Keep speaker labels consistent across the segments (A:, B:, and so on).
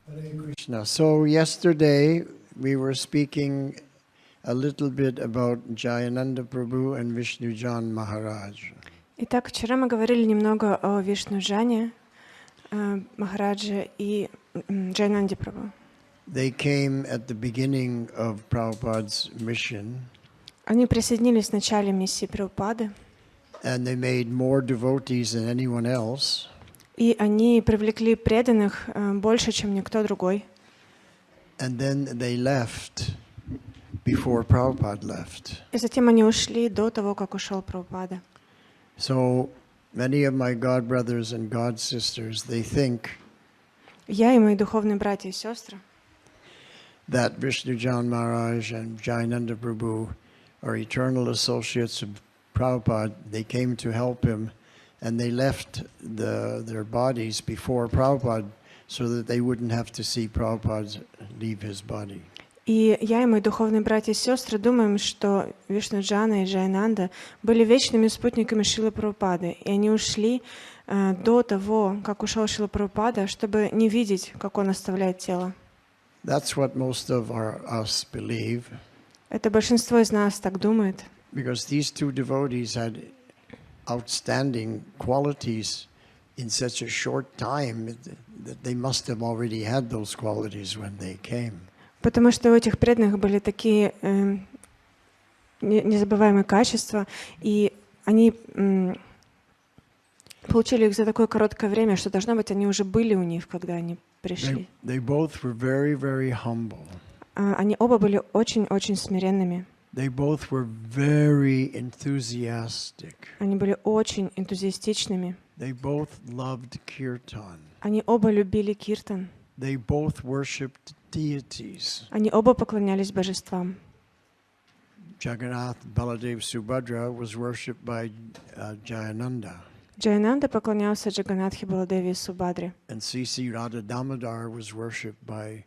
A: Hare Krishna. So yesterday we were speaking a little bit about Jayananda Prabhu and Vishnujan Maharaj.
B: Итак, вчера мы говорили немного о Вишнуджане Махараджа и Джайананде Прабху.
A: They came at the beginning of Prabhupada's mission.
B: Они присоединились в начале миссии Прабхупады.
A: And they made more devotees than anyone else.
B: И они привлекли преданных больше, чем никто другой.
A: And then they left before Prabhupada left.
B: И затем они ушли до того, как ушел Прабхупада.
A: So many of my god brothers and god sisters, they think
B: Я и мои духовные братья и сестры,
A: that Vishnujan Maharaj and Jayananda Prabhu are eternal associates of Prabhupada. They came to help him, and they left their bodies before Prabhupada so that they wouldn't have to see Prabhupada leave his body.
B: И я и мои духовные братья и сестры думаем, что Вишнуджана и Джайананда были вечными спутниками Шрилы Прабхупады, и они ушли до того, как ушел Шрила Прабхупада, чтобы не видеть, как он оставляет тело.
A: That's what most of us believe.
B: Это большинство из нас так думает.
A: Because these two devotees had outstanding qualities in such a short time that they must have already had those qualities when they came.
B: Потому что у этих преданных были такие незабываемые качества, и они получили их за такое короткое время, что, должно быть, они уже были у них, когда они пришли.
A: They both were very, very humble.
B: Они оба были очень-очень смиренными.
A: They both were very enthusiastic.
B: Они были очень энтузиастичными.
A: They both loved kirtan.
B: Они оба любили киртан.
A: They both worshipped deities.
B: Они оба поклонялись божествам.
A: Jagannath Baladev Subhadra was worshipped by Jayananda.
B: Джайананда поклонялся Джаганатхе Баладеве и Субхадре.
A: And C.C. Radha Damodar was worshipped by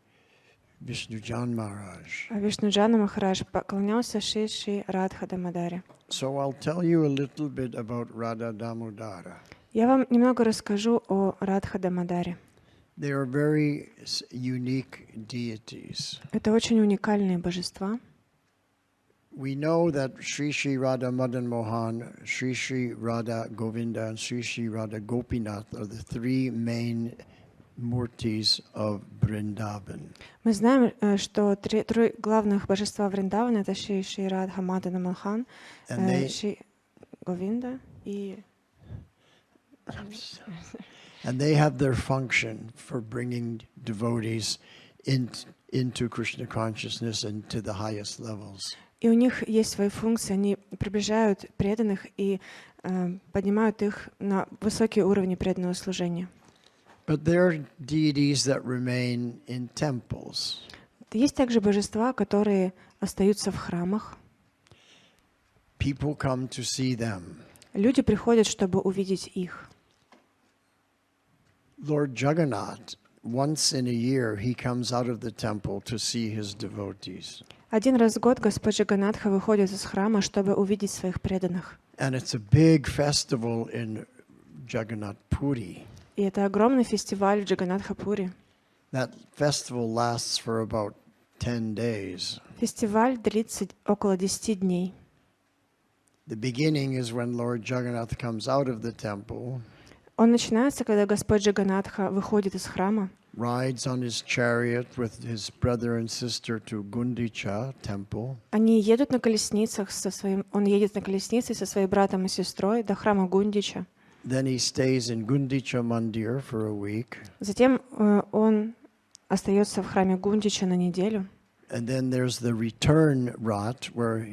A: Vishnujan Maharaj.
B: А Вишнуджана Махарадж поклонялся Шри Радха Дамодаре.
A: So I'll tell you a little bit about Radha Damodara.
B: Я вам немного расскажу о Радха Дамодаре.
A: They are very unique deities.
B: Это очень уникальные божества.
A: We know that Sri Sri Radha Madan Mohan, Sri Sri Radha Govinda, and Sri Sri Radha Gopinath are the three main murtis of Vrindavan.
B: Мы знаем, что три главных божества Вриндавана — это Шри Шри Радха Мадана Мохан, Шри Говинда и...
A: And they have their function for bringing devotees into Krishna consciousness and to the highest levels.
B: И у них есть свои функции, они приближают преданных и поднимают их на высокие уровни преданного служения.
A: But there are deities that remain in temples.
B: Есть также божества, которые остаются в храмах.
A: People come to see them.
B: Люди приходят, чтобы увидеть их.
A: Lord Jagannath, once in a year, he comes out of the temple to see his devotees.
B: Один раз в год Господь Джаганатха выходит из храма, чтобы увидеть своих преданных.
A: And it's a big festival in Jagannath Puri.
B: И это огромный фестиваль в Джаганатха-Пури.
A: That festival lasts for about 10 days.
B: Фестиваль длится около 10 дней.
A: The beginning is when Lord Jagannath comes out of the temple.
B: Он начинается, когда Господь Джаганатха выходит из храма,
A: rides on his chariot with his brother and sister to Gundicha temple.
B: Они едут на колесницах он едет на колеснице со своим братом и сестрой до храма Гундича.
A: Then he stays in Gundicha Mandir for a week.
B: Затем он остается в храме Гундича на неделю.
A: And then there's the return rat where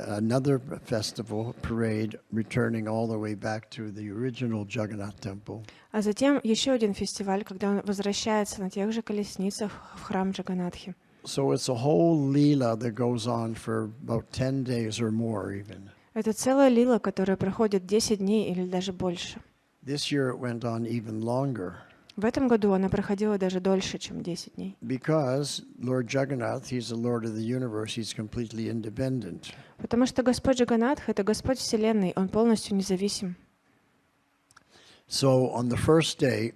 A: another festival parade returning all the way back to the original Jagannath temple.
B: А затем еще один фестиваль, когда он возвращается на тех же колесницах в храм Джаганатхи.
A: So it's a whole lila that goes on for about 10 days or more even.
B: Это целая лила, которая проходит 10 дней или даже больше.
A: This year it went on even longer.
B: В этом году она проходила даже дольше, чем 10 дней.
A: Because Lord Jagannath, he's the Lord of the universe, he's completely independent.
B: Потому что Господь Джаганатх — это Господь Вселенной, Он полностью независим.
A: So on the first day,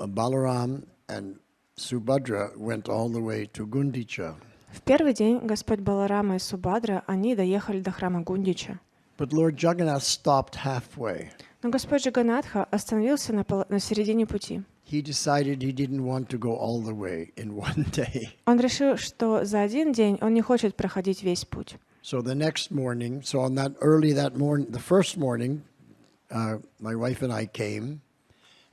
A: Balaram and Subhadra went all the way to Gundicha.
B: В первый день Господь Баларама и Субхадра, они доехали до храма Гундича.
A: But Lord Jagannath stopped halfway.
B: Но Господь Джаганатха остановился на середине пути.
A: He decided he didn't want to go all the way in one day.
B: Он решил, что за один день он не хочет проходить весь путь.
A: So the next morning, so on that early that morning, the first morning, my wife and I came,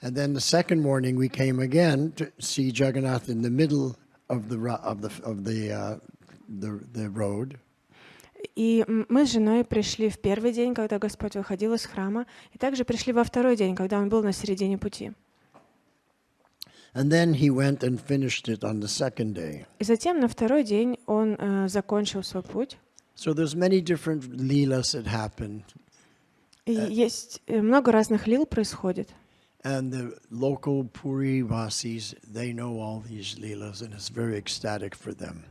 A: and then the second morning we came again to see Jagannath in the middle of the road.
B: И мы с женой пришли в первый день, когда Господь выходил из храма, и также пришли во второй день, когда он был на середине пути.
A: And then he went and finished it on the second day.
B: И затем на второй день он закончил свой путь.
A: So there's many different lilas that happened.
B: И есть много разных лил происходит.
A: And the local Puri Vasis, they know all these lilas, and it's very ecstatic for them.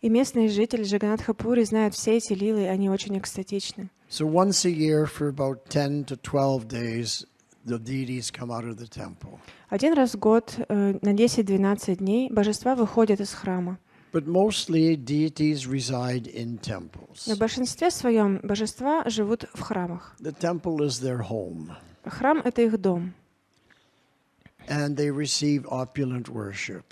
B: И местные жители Джаганатха-Пури знают все эти лилы, и они очень экстатичны.
A: So once a year for about 10 to 12 days, the deities come out of the temple.
B: Один раз в год, на 10-12 дней, божества выходят из храма.
A: But mostly deities reside in temples.
B: Но в большинстве своем божества живут в храмах.
A: The temple is their home.
B: Храм — это их дом.
A: And they receive opulent worship,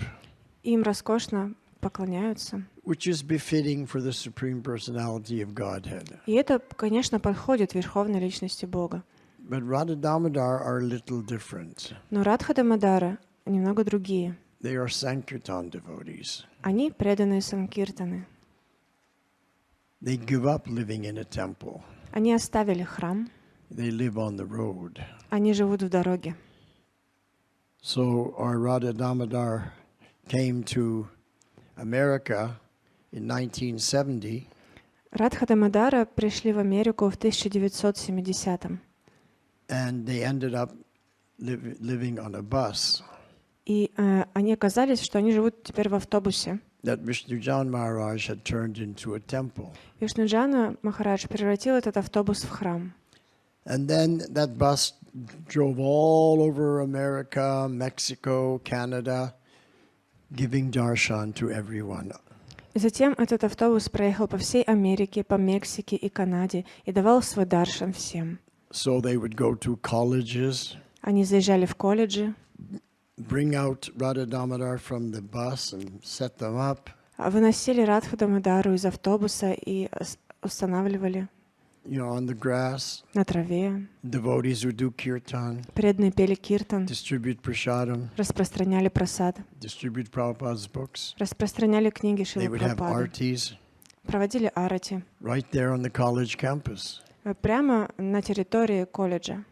B: Им роскошно поклоняются.
A: which is befitting for the Supreme Personality of Godhead.
B: И это, конечно, подходит Верховной Личности Бога.
A: But Radha Damodar are a little different.
B: Но Радха Дамодара немного другие.
A: They are Sankirtan devotees.
B: Они преданные санкиртаны.
A: They give up living in a temple.
B: Они оставили храм.
A: They live on the road.
B: Они живут в дороге.
A: So our Radha Damodar came to America in 1970.
B: Радха Дамодара пришли в Америку в 1970-м.
A: And they ended up living on a bus
B: И они оказались, что они живут теперь в автобусе.
A: that Vishnujan Maharaj had turned into a temple.
B: Вишнуджана Махарадж превратил этот автобус в храм.
A: And then that bus drove all over America, Mexico, Canada, giving darshan to everyone.
B: И затем этот автобус проехал по всей Америке, по Мексике и Канаде и давал свой даршан всем.
A: So they would go to colleges,
B: Они заезжали в колледжи,
A: bring out Radha Damodar from the bus and set them up.
B: выносили Радху Дамодару из автобуса и устанавливали
A: On the grass.
B: на траве.
A: Devotees would do kirtan,
B: Преданные пели киртан,
A: distribute prasadam,
B: распространяли прасад,
A: distribute Prabhupada's books.
B: распространяли книги
A: They
B: Шрилы
A: would have
B: Прабхупады,
A: artis
B: проводили арати
A: right there on the college campus.
B: прямо на территории колледжа.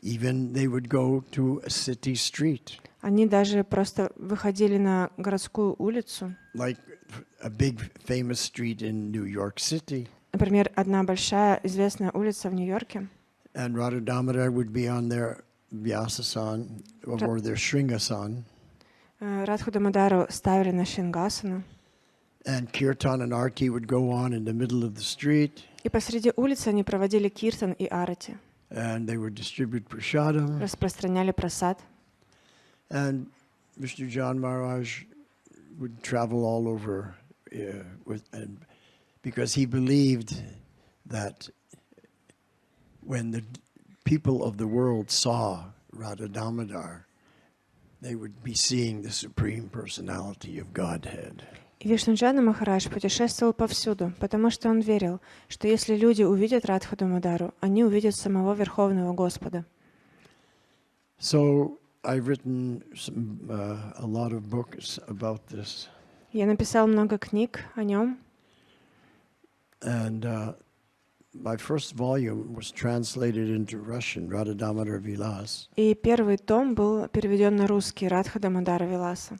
A: Even they would go to a city street,
B: Они даже просто выходили на городскую улицу.
A: like a big famous street in New York City.
B: Например, одна большая известная улица в Нью-Йорке.
A: And Radha Damodar would be on their Vyasasan or their Shringasan.
B: Радху Дамодару ставили на Шингасану.
A: And kirtan and arti would go on in the middle of the street.
B: И посреди улицы они проводили киртан и арати.
A: And they would distribute prasadam.
B: Распространяли прасад.
A: And Vishnujan Maharaj would travel all over because he believed that when the people of the world saw Radha Damodar, they would be seeing the Supreme Personality of Godhead.
B: И Вишнуджана Махарадж путешествовал повсюду, потому что он верил, что если люди увидят Радху Дамодару, они увидят самого Верховного Господа.
A: So I've written a lot of books about this.
B: Я написал много книг о нем.
A: And my first volume was translated into Russian, Radha Damodar Vilas.
B: И первый том был переведен на русский, Радха Дамодара Виласа.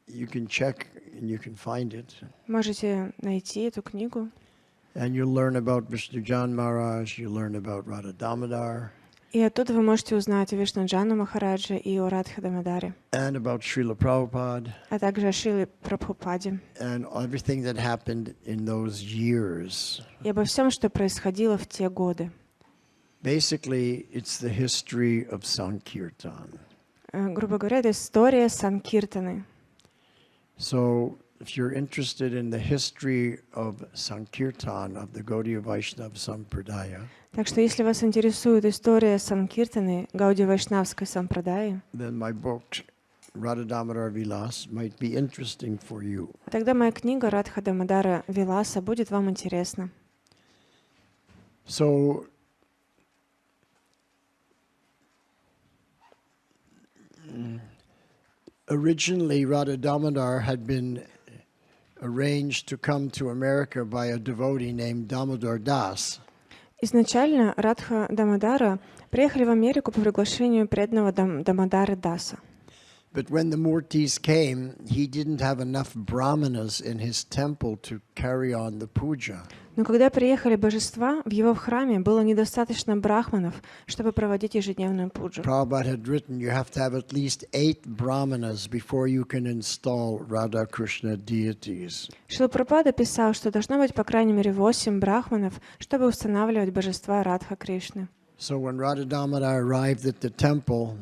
A: You can check and you can find it.
B: Можете найти эту книгу.
A: And you'll learn about Vishnujan Maharaj, you'll learn about Radha Damodar.
B: И оттуда вы можете узнать о Вишнуджану Махараджа и о Радхе Дамодаре,
A: And about Srila Prabhupada.
B: а также о Шриле Прабхупаде.
A: And everything that happened in those years.
B: И обо всем, что происходило в те годы.
A: Basically, it's the history of Sankirtan.
B: Грубо говоря, это история Санкиртаны.
A: So, if you're interested in the history of Sankirtan, of the Gaudiya Vaishnava Sampradaya,
B: Так что если вас интересует история Санкиртаны, Гаудия-вайшнавской сампрадаи,
A: then my book, Radha Damodar Vilas, might be interesting for you.
B: тогда моя книга Радха Дамодара Виласа будет вам интересна.
A: So, originally Radha Damodar had been arranged to come to America by a devotee named Damodar Das.
B: Изначально Радха Дамодара приехали в Америку по приглашению преданного Дамодара Даса.
A: But when the Murtis came, he didn't have enough brahmanas in his temple to carry on the puja.
B: Но когда приехали божества, в его храме было недостаточно брахманов, чтобы проводить ежедневную пуджу.
A: Prabhupada had written, you have to have at least 8 brahmanas before you can install Radha Krishna deities.
B: Шрила Прабхупада писал, что должно быть по крайней мере 8 брахманов, чтобы устанавливать божества Радха Кришны.
A: So when Radha Damodar arrived at the temple,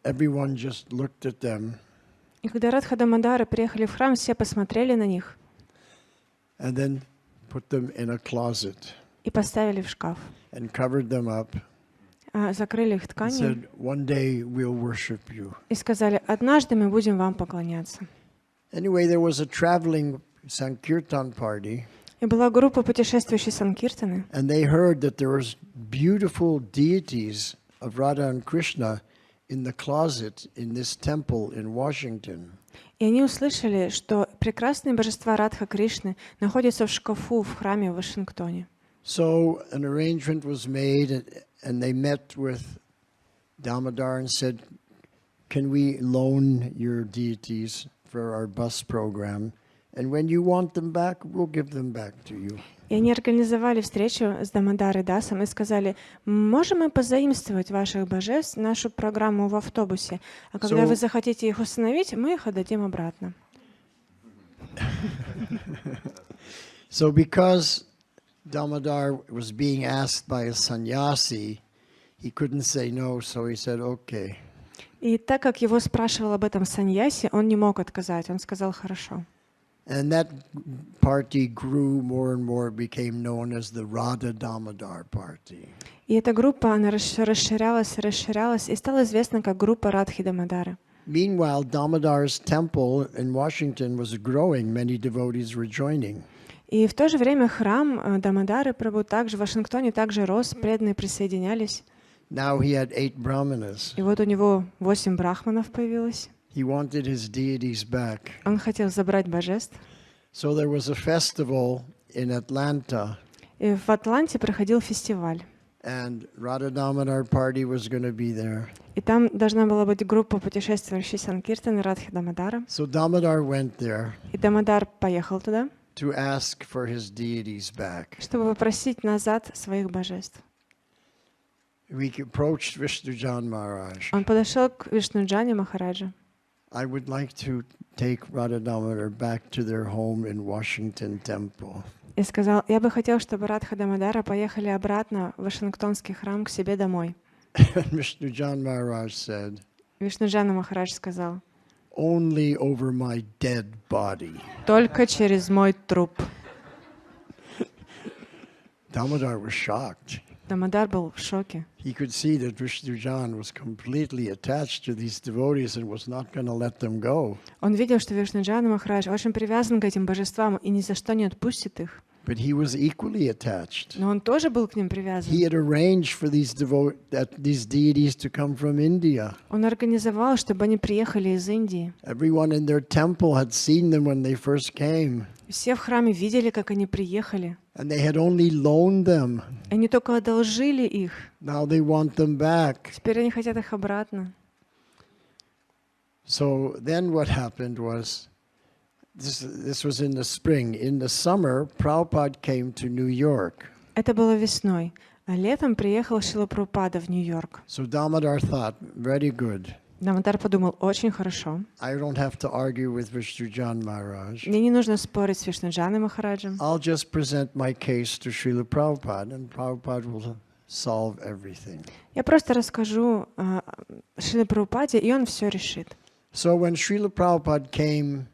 A: everyone just looked at them.
B: И когда Радха Дамодара приехали в храм, все посмотрели на них
A: And then put them in a closet
B: и поставили в шкаф.
A: and covered them up
B: Закрыли их
A: and
B: тканью
A: said, one day we'll worship you.
B: и сказали, однажды мы будем вам поклоняться.
A: Anyway, there was a traveling Sankirtan party,
B: И была группа путешествующей Санкиртаны,
A: and they heard that there was beautiful deities of Radha and Krishna in the closet in this temple in Washington.
B: и они услышали, что прекрасные божества Радха Кришны находятся в шкафу в храме в Вашингтоне.
A: So an arrangement was made, and they met with Damodar and said, can we loan your deities for our bus program? And when you want them back, we'll give them back to you.
B: И они организовали встречу с Дамодарой Дасом и сказали, можем мы позаимствовать ваших божеств, нашу программу в автобусе, а когда вы захотите их установить, мы их отдадим обратно.
A: So because Damodar was being asked by a sannyasi, he couldn't say no, so he said, okay.
B: И так как его спрашивал об этом саньяси, он не мог отказать, он сказал хорошо.
A: And that party grew more and more, became known as the Radha Damodar party.
B: И эта группа, она расширялась и стала известна как группа Радхи Дамодары.
A: Meanwhile, Damodar's temple in Washington was growing. Many devotees were joining.
B: И в то же время храм Дамодары Прабху также в Вашингтоне также рос, преданные присоединялись.
A: Now he had 8 brahmanas.
B: И вот у него 8 брахманов появилось.
A: He wanted his deities back.
B: Он хотел забрать божеств.
A: So there was a festival in Atlanta,
B: И в Атланте проходил фестиваль.
A: and Radha Damodar party was going to be there.
B: И там должна была быть группа путешествующей Санкиртаны Радхи Дамодара.
A: So Damodar went there
B: И Дамодар поехал туда,
A: to ask for his deities back.
B: чтобы попросить назад своих божеств.
A: We approached Vishnujan Maharaj.
B: Он подошел к Вишнуджане Махараджа.
A: I would like to take Radha Damodar back to their home in Washington Temple.
B: И сказал, я бы хотел, чтобы Радха Дамодара поехали обратно в Вашингтонский храм к себе домой.
A: Vishnujan Maharaj said,
B: Вишнуджана Махарадж сказал,
A: only over my dead body.
B: только через мой труп.
A: Damodar was shocked.
B: Дамодар был в шоке.
A: He could see that Vishnujan was completely attached to these devotees and was not going to let them go.
B: Он видел, что Вишнуджана Махарадж очень привязан к этим божествам и ни за что не отпустит их.
A: But he was equally attached.
B: Но он тоже был к ним привязан.
A: He had arranged for these deities to come from India.
B: Он организовал, чтобы они приехали из Индии.
A: Everyone in their temple had seen them when they first came.
B: Все в храме видели, как они приехали.
A: And they had only loaned them.
B: Они только одолжили их.
A: Now they want them back.
B: Теперь они хотят их обратно.
A: So then what happened was, this was in the spring. In the summer, Prabhupada came to New York.
B: Это было весной. А летом приехал Шрила Прабхупада в Нью-Йорк.
A: So Damodar thought, very good.
B: Дамодар подумал, очень хорошо.
A: I don't have to argue with Vishnujan Maharaj.
B: Мне не нужно спорить с Вишнуджаной Махараджем.
A: I'll just present my case to Srila Prabhupada, and Prabhupada will solve everything.
B: Я просто расскажу Шриле Прабхупаде, и он все решит.
A: So when Srila Prabhupada came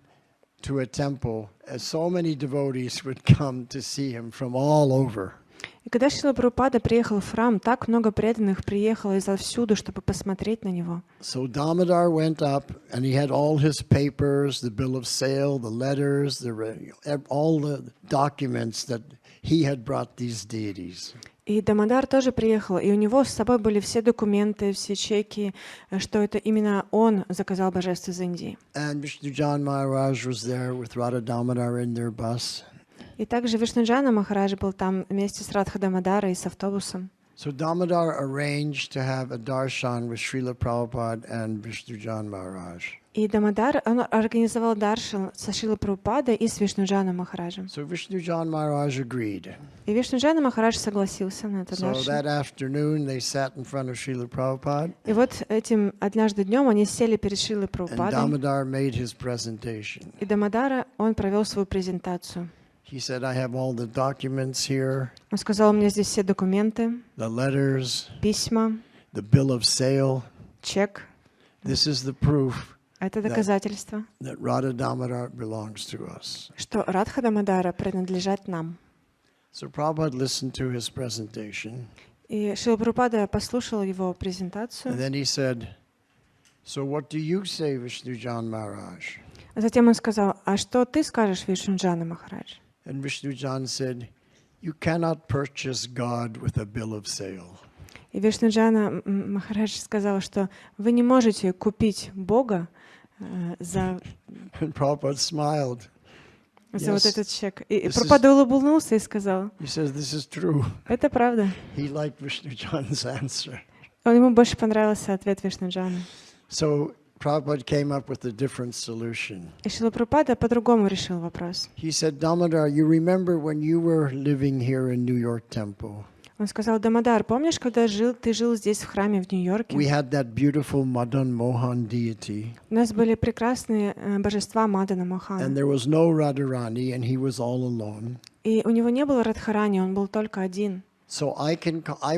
A: to a temple, so many devotees would come to see him from all over.
B: И когда Шрила Прабхупада приехал в храм, так много преданных приехало изовсюду, чтобы посмотреть на него.
A: So Damodar went up, and he had all his papers, the bill of sale, the letters, all the documents that he had brought these deities.
B: И Дамодар тоже приехал, и у него с собой были все документы, все чеки, что это именно он заказал божеств из Индии.
A: And Vishnujan Maharaj was there with Radha Damodar in their bus.
B: И также Вишнуджана Махарадж был там вместе с Радха Дамодарой и с автобусом.
A: So Damodar arranged to have a darshan with Srila Prabhupada and Vishnujan Maharaj.
B: И Дамодар, он организовал даршан со Шрилой Прабхупадой и с Вишнуджаном Махараджем.
A: So Vishnujan Maharaj agreed.
B: И Вишнуджана Махарадж согласился на этот
A: So
B: даршан.
A: that afternoon they sat in front of Srila Prabhupada.
B: И вот этим однажды днем они сели перед Шрилой
A: And
B: Прабхупадой.
A: Damodar made his presentation.
B: И Дамодара, он провел свою презентацию.
A: He said, I have all the documents here,
B: Он сказал, у меня здесь все документы,
A: the letters,
B: письма,
A: the bill of sale.
B: чек.
A: This is the proof
B: Это доказательство,
A: that Radha Damodar belongs to us.
B: что Радха Дамодара принадлежат нам.
A: So Prabhupada listened to his presentation,
B: И Шрила Прабхупада послушал его презентацию.
A: and then he said, so what do you say, Vishnujan Maharaj?
B: Затем он сказал, а что ты скажешь, Вишнуджана Махарадж?
A: And Vishnujan said, you cannot purchase God with a bill of sale.
B: И Вишнуджана Махарадж сказал, что вы не можете купить Бога за
A: And Prabhupada smiled.
B: вот этот чек. И
A: this
B: Прабхупада улыбнулся и сказал,
A: He says, this is true.
B: это правда.
A: He liked Vishnujan's answer.
B: Ему больше понравился ответ Вишнуджана.
A: So Prabhupada came up with a different solution.
B: И Шрила Прабхупада по-другому решил вопрос.
A: He said, Damodar, you remember when you were living here in New York Temple?
B: Он сказал, Дамодар, помнишь, когда ты жил здесь в храме в Нью-Йорке?
A: We had that beautiful Madan Mohan deity.
B: У нас были прекрасные божества Мадана Мохана.
A: And there was no Radharani, and he was all alone.
B: И у него не было Радхарани, он был только один.
A: So I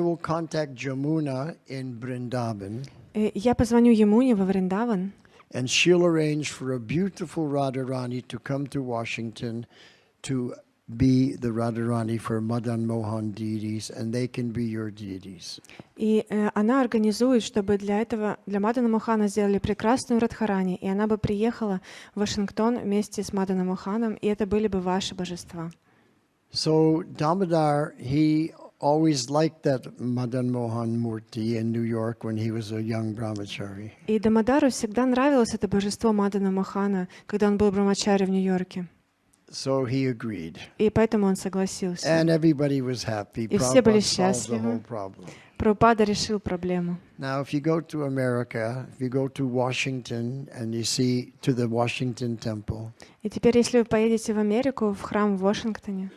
A: will contact Jamuna in Vrindavan,
B: И я позвоню Ямуне во Вриндаван,
A: and she'll arrange for a beautiful Radharani to come to Washington to be the Radharani for Madan Mohan deities, and they can be your deities.
B: и она организует, чтобы для Мадана Мохана сделали прекрасную Радхарани, и она бы приехала в Вашингтон вместе с Маданом Моханом, и это были бы ваши божества.
A: So Damodar, he always liked that Madan Mohan Murti in New York when he was a young brahmachari.
B: И Дамодару всегда нравилось это божество Мадана Мохана, когда он был брамачари в Нью-Йорке.
A: So he agreed.
B: И поэтому он согласился.
A: And everybody was happy.
B: И все были
A: Prabhupada solved the
B: счастливы.
A: whole problem.
B: Прабхупада решил проблему.
A: Now, if you go to America, if you go to Washington and you see to the Washington temple,
B: И теперь, если вы поедете в Америку, в храм в Вашингтоне,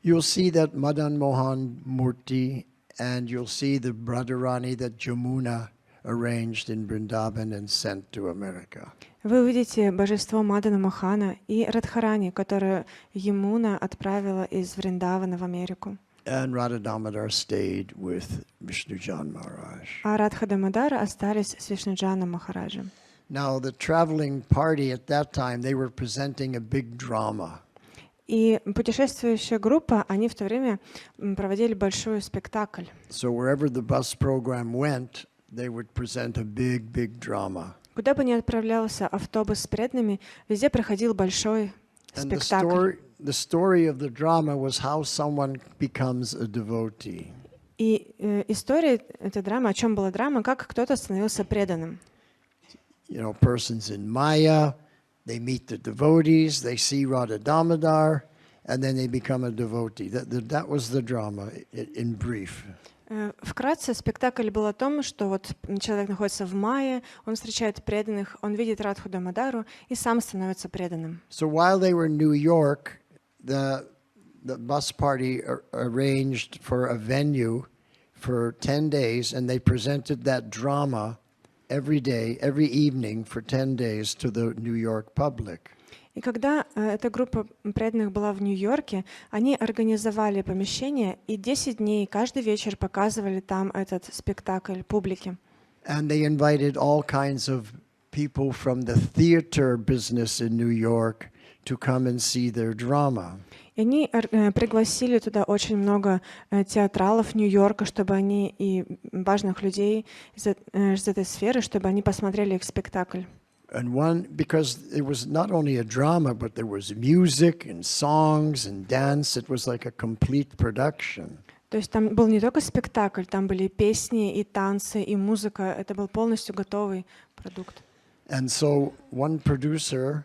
A: you'll see that Madan Mohan Murti, and you'll see the Radharani that Jamuna arranged in Vrindavan and sent to America.
B: вы увидите божество Мадана Мохана и Радхарани, которое Ямуна отправила из Вриндавана в Америку.
A: And Radha Damodar stayed with Vishnujan Maharaj.
B: А Радха Дамодара остались с Вишнуджаном Махараджем.
A: Now, the traveling party at that time, they were presenting a big drama.
B: И путешествующая группа, они в то время проводили большой спектакль.
A: So wherever the bus program went, they would present a big, big drama.
B: Куда бы ни отправлялся автобус с преданными, везде проходил большой
A: And
B: спектакль.
A: the story of the drama was how someone becomes a devotee.
B: И история этой драмы, о чем была драма, как кто-то становился преданным.
A: You know, persons in Maya, they meet the devotees, they see Radha Damodar, and then they become a devotee. That was the drama in brief.
B: Вкратце, спектакль был о том, что вот человек находится в Майе, он встречает преданных, он видит Радху Дамодару и сам становится преданным.
A: So while they were in New York, the bus party arranged for a venue for 10 days, and they presented that drama every day, every evening for 10 days to the New York public.
B: И когда эта группа преданных была в Нью-Йорке, они организовали помещение и 10 дней каждый вечер показывали там этот спектакль публике.
A: And they invited all kinds of people from the theater business in New York to come and see their drama.
B: И они пригласили туда очень много театралов Нью-Йорка, чтобы они и важных людей из этой сферы, чтобы они посмотрели их спектакль.
A: And one, because it was not only a drama, but there was music and songs and dance. It was like a complete production.
B: То есть там был не только спектакль, там были и песни, и танцы, и музыка. Это был полностью готовый продукт.
A: And so one producer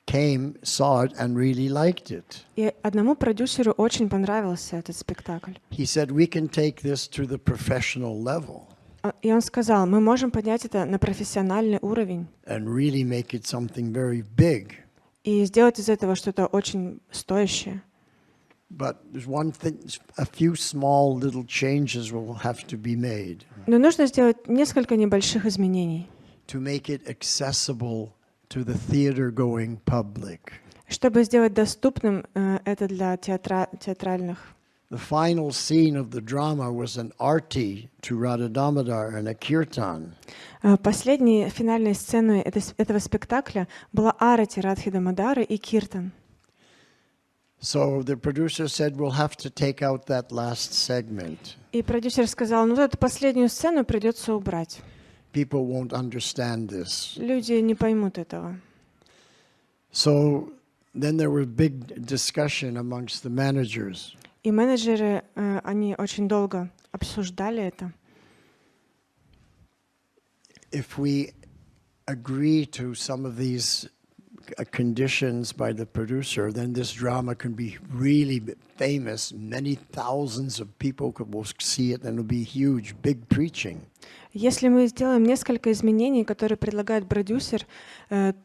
A: came, saw it, and really liked it.
B: И одному продюсеру очень понравился этот спектакль.
A: He said, "We can take this to the professional level
B: И он сказал, мы можем поднять это на профессиональный уровень
A: and really make it something very big."
B: и сделать из этого что-то очень стоящее.
A: But there's one thing, a few small little changes will have to be made
B: Но нужно сделать несколько небольших изменений,
A: to make it accessible to the theater-going public.
B: чтобы сделать доступным это для театральных.
A: The final scene of the drama was an arti to Radha Damodar and a kirtan.
B: Последней финальной сценой этого спектакля была арати Радхи Дамодары и киртан.
A: So the producer said, "We'll have to take out that last segment.
B: И продюсер сказал, ну эту последнюю сцену придется убрать.
A: People won't understand this."
B: Люди не поймут этого.
A: So then there was big discussion amongst the managers.
B: И менеджеры, они очень долго обсуждали это.
A: If we agree to some of these conditions by the producer, then this drama can be really famous. Many thousands of people will see it, and it'll be huge, big preaching.
B: Если мы сделаем несколько изменений, которые предлагает продюсер,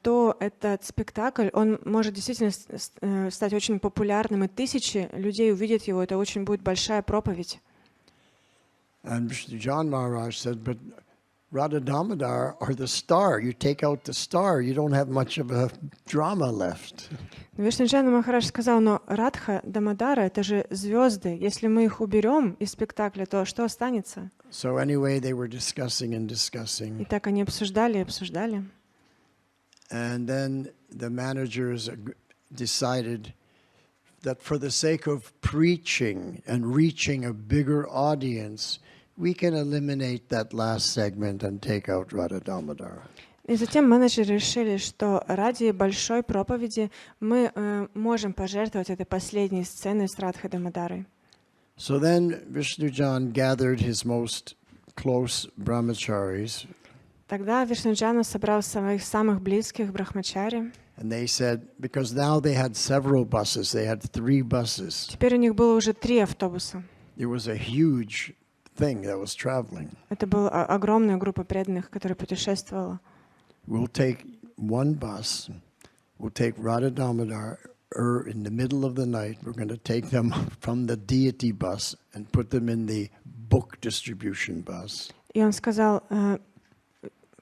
B: то этот спектакль, он может действительно стать очень популярным, и тысячи людей увидят его. Это очень будет большая проповедь.
A: And John Maharaj said, "But Radha Damodar are the star. You take out the star, you don't have much of a drama left."
B: Вишнуджана Махарадж сказал, но Радха Дамодара — это же звезды. Если мы их уберем из спектакля, то что останется?
A: So anyway, they were discussing and
B: И
A: discussing.
B: так они обсуждали и обсуждали.
A: And then the managers decided that for the sake of preaching and reaching a bigger audience, we can eliminate that last segment and take out Radha Damodar.
B: И затем менеджеры решили, что ради большой проповеди мы можем пожертвовать этой последней сценой с Радхой Дамодарой.
A: So then Vishnujan gathered his most close brahmacharis,
B: Тогда Вишнуджана собрал своих самых близких брахмачари.
A: and they said, because now they had several buses, they had 3 buses.
B: Теперь у них было уже 3 автобуса.
A: It was a huge thing that was traveling.
B: Это была огромная группа преданных, которая путешествовала.
A: We'll take one bus, we'll take Radha Damodar in the middle of the night, we're going to take them from the deity bus and put them in the book distribution bus.
B: И он сказал,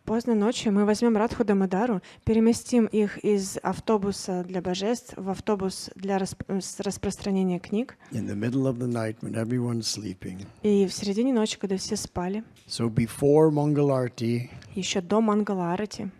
B: поздно ночью мы возьмем Радху Дамодару, переместим их из автобуса для божеств в автобус для распространения книг.
A: In the middle of the night when everyone's sleeping.
B: И в середине ночи, когда все спали,
A: So before Mangalarti,
B: еще до Мангала-арати,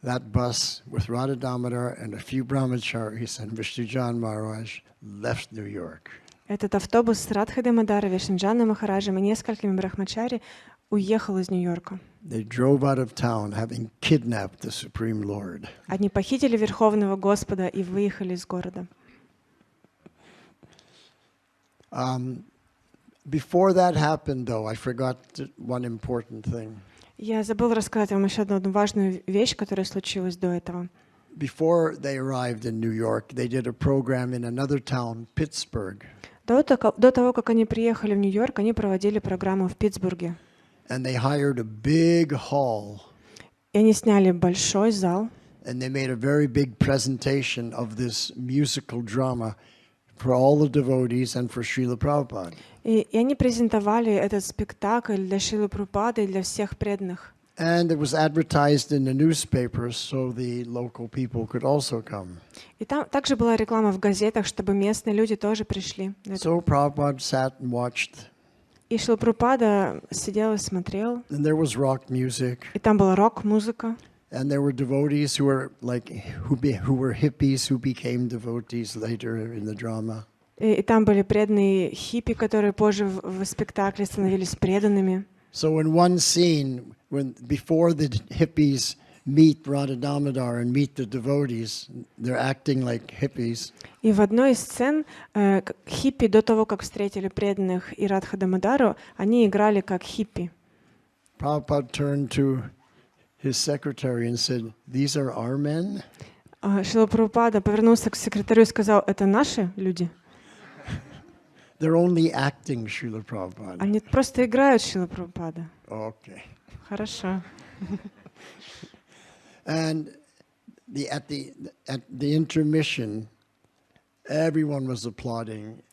A: that bus with Radha Damodar and a few brahmacharis and Vishnujan Maharaj left New York.
B: этот автобус с Радхой Дамодарой, Вишнуджаном Махараджем и несколькими брахмачари уехал из Нью-Йорка.
A: They drove out of town having kidnapped the Supreme Lord.
B: Они похитили Верховного Господа и выехали из города.
A: Before that happened, though, I forgot one important thing.
B: Я забыл рассказать вам еще одну важную вещь, которая случилась до этого.
A: Before they arrived in New York, they did a program in another town, Pittsburgh.
B: До того, как они приехали в Нью-Йорк, они проводили программу в Питтсбурге.
A: And they hired a big hall.
B: И они сняли большой зал.
A: And they made a very big presentation of this musical drama for all the devotees and for Srila Prabhupada.
B: И они презентовали этот спектакль для Шрилы Прабхупады и для всех преданных.
A: And it was advertised in the newspapers so the local people could also come.
B: И там также была реклама в газетах, чтобы местные люди тоже пришли.
A: So Prabhupada sat and watched.
B: И Шрила Прабхупада сидел и смотрел.
A: And there was rock music.
B: И там была рок-музыка.
A: And there were devotees who were who were hippies who became devotees later in the drama.
B: И там были преданные хиппи, которые позже в спектакле становились преданными.
A: So in one scene, before the hippies meet Radha Damodar and meet the devotees, they're acting like hippies.
B: И в одной из сцен хиппи до того, как встретили преданных и Радха Дамодару, они играли как хиппи.
A: Prabhupada turned to his secretary and said, "These are our men?"
B: Шрила Прабхупада повернулся к секретарю и сказал: "Это наши люди?
A: They're only acting, Srila Prabhupada.
B: Они просто играют, Шрила Прабхупада."
A: Okay.
B: Хорошо.
A: And at the intermission, everyone was applauding,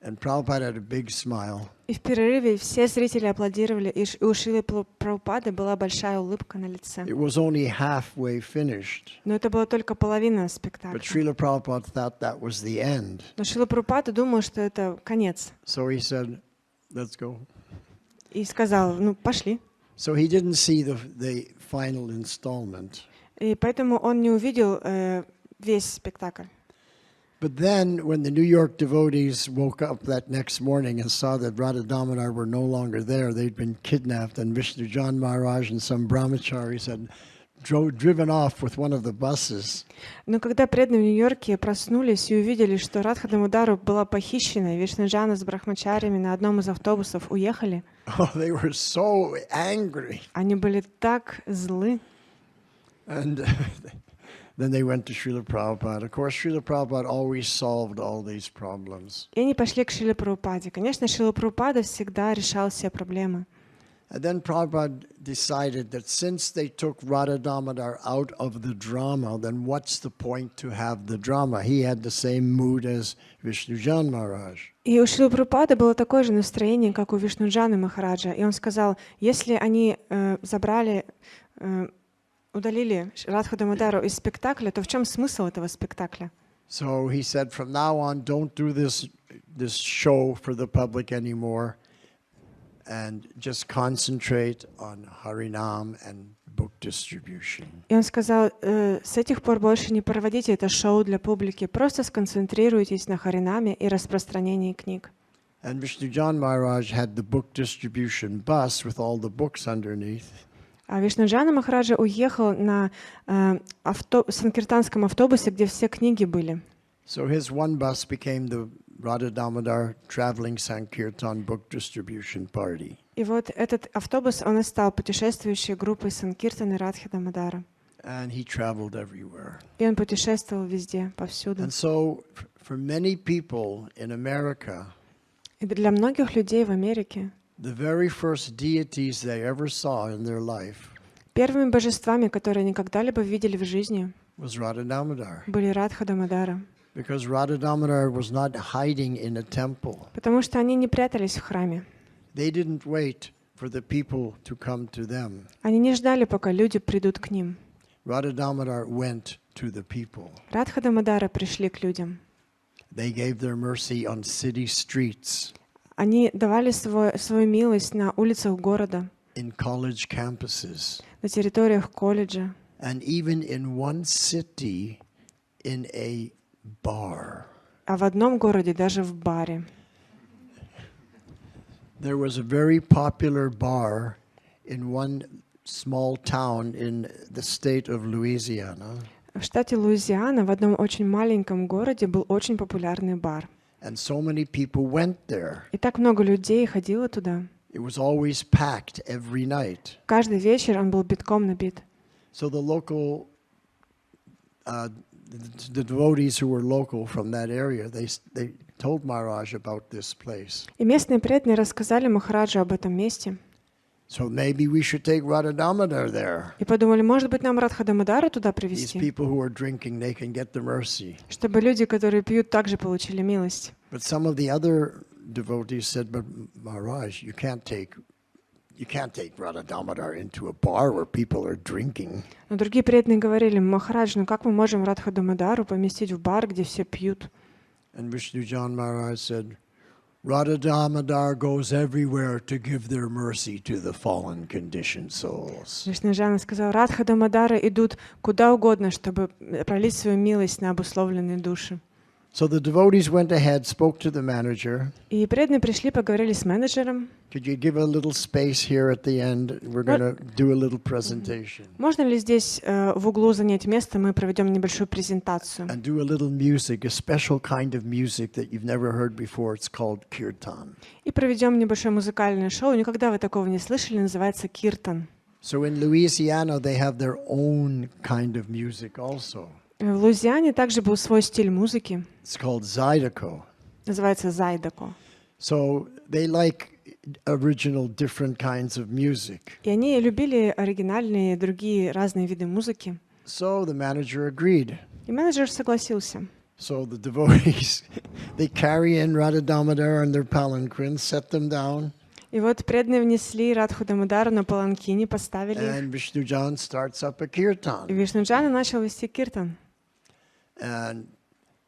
A: and Prabhupada had a big smile.
B: И в перерыве все зрители аплодировали, и у Шрилы Прабхупады была большая улыбка на лице.
A: It was only halfway finished,
B: Но это была только половина
A: but
B: спектакля.
A: Srila Prabhupada thought that was the end.
B: Но Шрила Прабхупада думал, что это конец.
A: So he said, "Let's go."
B: И сказал: "Ну, пошли."
A: So he didn't see the final installment.
B: И поэтому он не увидел весь спектакль.
A: But then, when the New York devotees woke up that next morning and saw that Radha Damodar were no longer there, they'd been kidnapped, and Vishnu John Maharaj and some brahmacharis had driven off with one of the buses.
B: Но когда преданные в Нью-Йорке проснулись и увидели, что Радха Дамодару была похищена, и Вишнуджана с брахмачарями на одном из автобусов уехали,
A: They were so angry.
B: они были так злы.
A: And then they went to Srila Prabhupada. Of course, Srila Prabhupada always solved all these problems.
B: И они пошли к Шриле Прабхупаде. Конечно, Шрила Прабхупада всегда решал все проблемы.
A: And then Prabhupada decided that since they took Radha Damodar out of the drama, then what's the point to have the drama? He had the same mood as Vishnujan Maharaj.
B: И у Шрилы Прабхупады было такое же настроение, как у Вишнуджаны Махараджа. И он сказал: если они удалили Радху Дамодару из спектакля, то в чем смысл этого спектакля?
A: So he said, from now on, don't do this show for the public anymore, and just concentrate on Harinam and book distribution.
B: И он сказал: с этих пор больше не проводите это шоу для публики, просто сконцентрируйтесь на Харинаме и распространении книг.
A: And Vishnujan Maharaj had the book distribution bus with all the books underneath.
B: А Вишнуджана Махараджа уехал на санкиртанском автобусе, где все книги были.
A: So his one bus became the Radha Damodar Traveling Sankirtan Book Distribution Party.
B: И вот этот автобус, он и стал путешествующей группой Санкиртаны Радхи Дамодара.
A: And he traveled everywhere.
B: И он путешествовал везде, повсюду.
A: And so for many people in America,
B: И для многих людей в Америке
A: the very first deities they ever saw in their life
B: первыми божествами, которые они когда-либо видели в жизни,
A: was Radha Damodar.
B: были Радха Дамодара.
A: Because Radha Damodar was not hiding in a temple.
B: Потому что они не прятались в храме.
A: They didn't wait for the people to come to them.
B: Они не ждали, пока люди придут к ним.
A: Radha Damodar went to the people.
B: Радха Дамодара пришли к людям.
A: They gave their mercy on city streets,
B: Они давали свою милость на улицах города,
A: in college campuses,
B: на территориях колледжа,
A: and even in one city in a bar.
B: а в одном городе даже в баре.
A: There was a very popular bar in one small town in the state of Louisiana.
B: В штате Луизиана в одном очень маленьком городе был очень популярный бар.
A: And so many people went there.
B: И так много людей ходило туда.
A: It was always packed every night.
B: Каждый вечер он был битком набит.
A: So the local, the devotees who were local from that area, they told Maharaj about this place.
B: И местные преданные рассказали Махараджу об этом месте.
A: So maybe we should take Radha Damodar there.
B: И подумали, может быть, нам Радха Дамодара туда
A: These
B: привезти,
A: people who are drinking, they can get the mercy.
B: чтобы люди, которые пьют, также получили милость.
A: But some of the other devotees said, but Maharaj, you can't take you can't take Radha Damodar into a bar where people are drinking.
B: Но другие преданные говорили: Махарадж, ну как мы можем Радха Дамодару поместить в бар, где все пьют?
A: And Vishnujan Maharaj said, Radha Damodar goes everywhere to give their mercy to the fallen conditioned souls.
B: Вишнуджана сказал: Радха Дамодара идут куда угодно, чтобы пролить свою милость на обусловленные души.
A: So the devotees went ahead, spoke to the manager.
B: И преданные пришли, поговорили с менеджером.
A: Could you give a little space here at the end? We're going to do a little presentation.
B: Можно ли здесь в углу занять место, мы проведем небольшую презентацию?
A: And do a little music, a special kind of music that you've never heard before. It's called kirtan.
B: И проведем небольшое музыкальное шоу. Никогда вы такого не слышали, называется киртан.
A: So in Louisiana, they have their own kind of music also.
B: В Луизиане также был свой стиль музыки.
A: It's called Zydeco.
B: Называется зайдако.
A: So they like original different kinds of music.
B: И они любили оригинальные другие разные виды музыки.
A: So the manager agreed.
B: И менеджер согласился.
A: So the devotees, they carry in Radha Damodar and their palanquins, set them down.
B: И вот преданные внесли Радху Дамодару на паланкине, поставили их.
A: And Vishnujan starts up a
B: И
A: kirtan.
B: Вишнуджана начал вести киртан.
A: And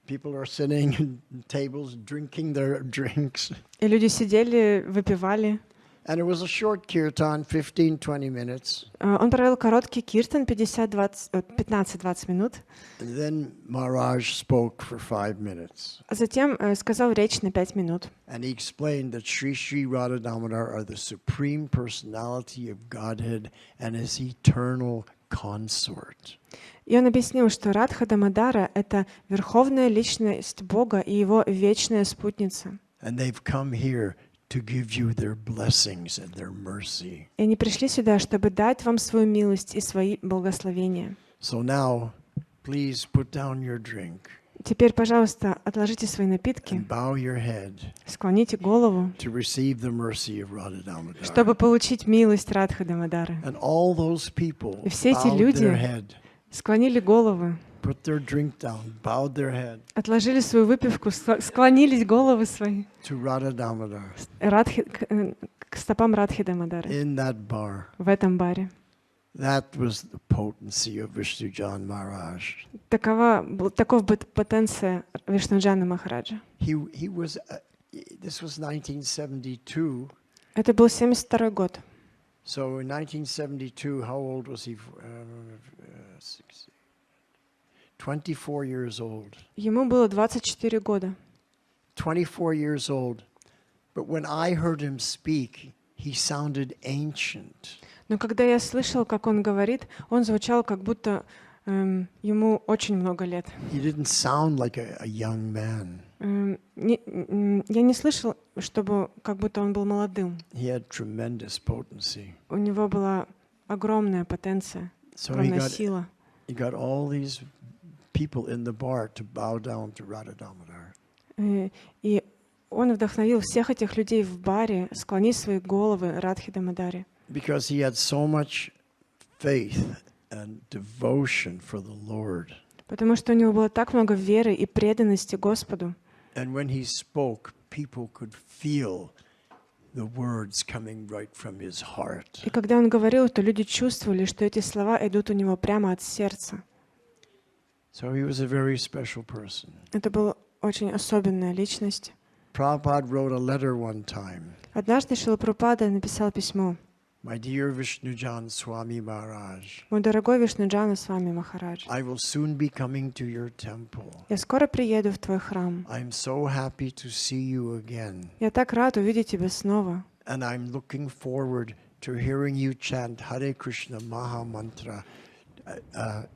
A: people are sitting at tables drinking their drinks.
B: И люди сидели, выпивали.
A: And it was a short kirtan, 15-20 minutes.
B: Он провел короткий киртан, 15-20 минут.
A: And then Maharaj spoke for 5 minutes.
B: А затем сказал речь на 5 минут.
A: And he explained that Sri Sri Radha Damodar are the supreme personality of Godhead and his eternal consort.
B: И он объяснил, что Радха Дамодара — это верховная личность Бога и его вечная спутница.
A: And they've come here to give you their blessings and their mercy.
B: И они пришли сюда, чтобы дать вам свою милость и свои благословения.
A: So now, please put down your drink
B: Теперь, пожалуйста, отложите свои напитки,
A: and bow your head
B: склоните голову,
A: to receive the mercy of Radha Damodar.
B: чтобы получить милость Радхи Дамодары.
A: And all those people
B: И все эти
A: bowed
B: люди
A: their head,
B: склонили головы,
A: put their drink down, bowed their head
B: отложили свою выпивку, склонились головы свои
A: to Radha Damodar
B: к стопам Радхи Дамодары
A: in that bar.
B: в этом баре.
A: That was the potency of Vishnujan Maharaj.
B: Таков был потенция Вишнуджана Махараджа.
A: This was 1972.
B: Это был 72 год.
A: So in 1972, how old was he? 24 years old.
B: Ему было 24 года.
A: 24 years old. But when I heard him speak, he sounded ancient.
B: Но когда я слышал, как он говорит, он звучал, как будто ему очень много лет.
A: He didn't sound like a young man.
B: Я не слышал, чтобы как будто он был молодым.
A: He had tremendous potency.
B: У него была огромная потенция, огромная сила.
A: He got all these people in the bar to bow down to Radha Damodar.
B: И он вдохновил всех этих людей в баре склонить свои головы Радхи Дамодаре.
A: Because he had so much faith and devotion for the Lord.
B: Потому что у него было так много веры и преданности Господу.
A: And when he spoke, people could feel the words coming right from his heart.
B: И когда он говорил, то люди чувствовали, что эти слова идут у него прямо от сердца.
A: So he was a very special person.
B: Это была очень особенная личность.
A: Prabhupada wrote a letter one time.
B: Однажды Шрила Прабхупада написал письмо.
A: My dear Vishnujan Swami Maharaj,
B: Мой дорогой Вишнуджана Свами Махарадж,
A: I will soon be coming to your temple.
B: я скоро приеду в твой храм.
A: I am so happy to see you again.
B: Я так рад увидеть тебя снова.
A: And I'm looking forward to hearing you chant Hare Krishna Maha Mantra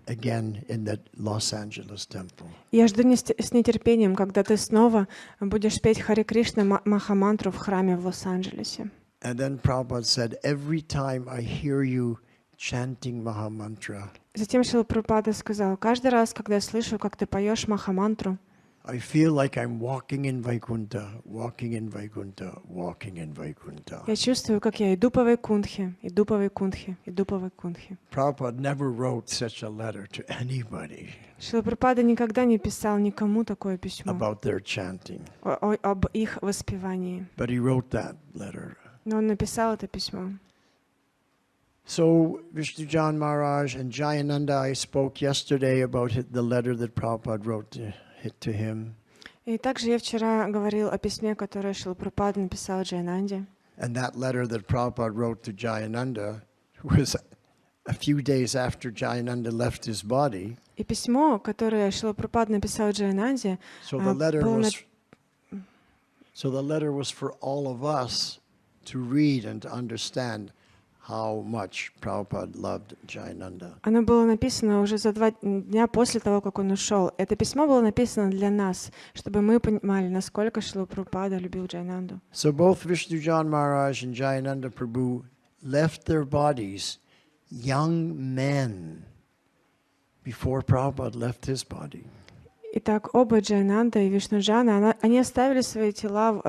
A: again in the Los Angeles temple.
B: Я жду с нетерпением, когда ты снова будешь петь Харе Кришна Махамантру в храме в Лос-Анджелесе.
A: And then Prabhupada said, every time I hear you chanting Maha Mantra,
B: Затем Шрила Прабхупада сказал: каждый раз, когда я слышу, как ты поешь Махамантру,
A: I feel like I'm walking in Vaikuntha, walking in Vaikuntha, walking in Vaikuntha.
B: я чувствую, как я иду по Вайкунтхе, иду по Вайкунтхе, иду по Вайкунтхе.
A: Prabhupada never wrote such a letter to anybody
B: Шрила Прабхупада никогда не писал никому такое письмо
A: about their chanting.
B: об их воспевании.
A: But he wrote that letter.
B: Но он написал это письмо.
A: So Vishnujan Maharaj and Jayananda, I spoke yesterday about the letter that Prabhupada wrote to him.
B: И также я вчера говорил о письме, которое Шрила Прабхупада написал Джайананде.
A: And that letter that Prabhupada wrote to Jayananda was a few days after Jayananda left his body.
B: И письмо, которое Шрила Прабхупада написал Джайананде,
A: So the letter was for all of us to read and to understand how much Prabhupada loved Jayananda.
B: оно было написано уже за 2 дня после того, как он ушел. Это письмо было написано для нас, чтобы мы понимали, насколько Шрила Прабхупада любил Джайананду.
A: So both Vishnujan Maharaj and Jayananda Prabhu left their bodies young men before Prabhupada left his body.
B: Итак, оба Джайананда и Вишнуджана, они оставили свои тела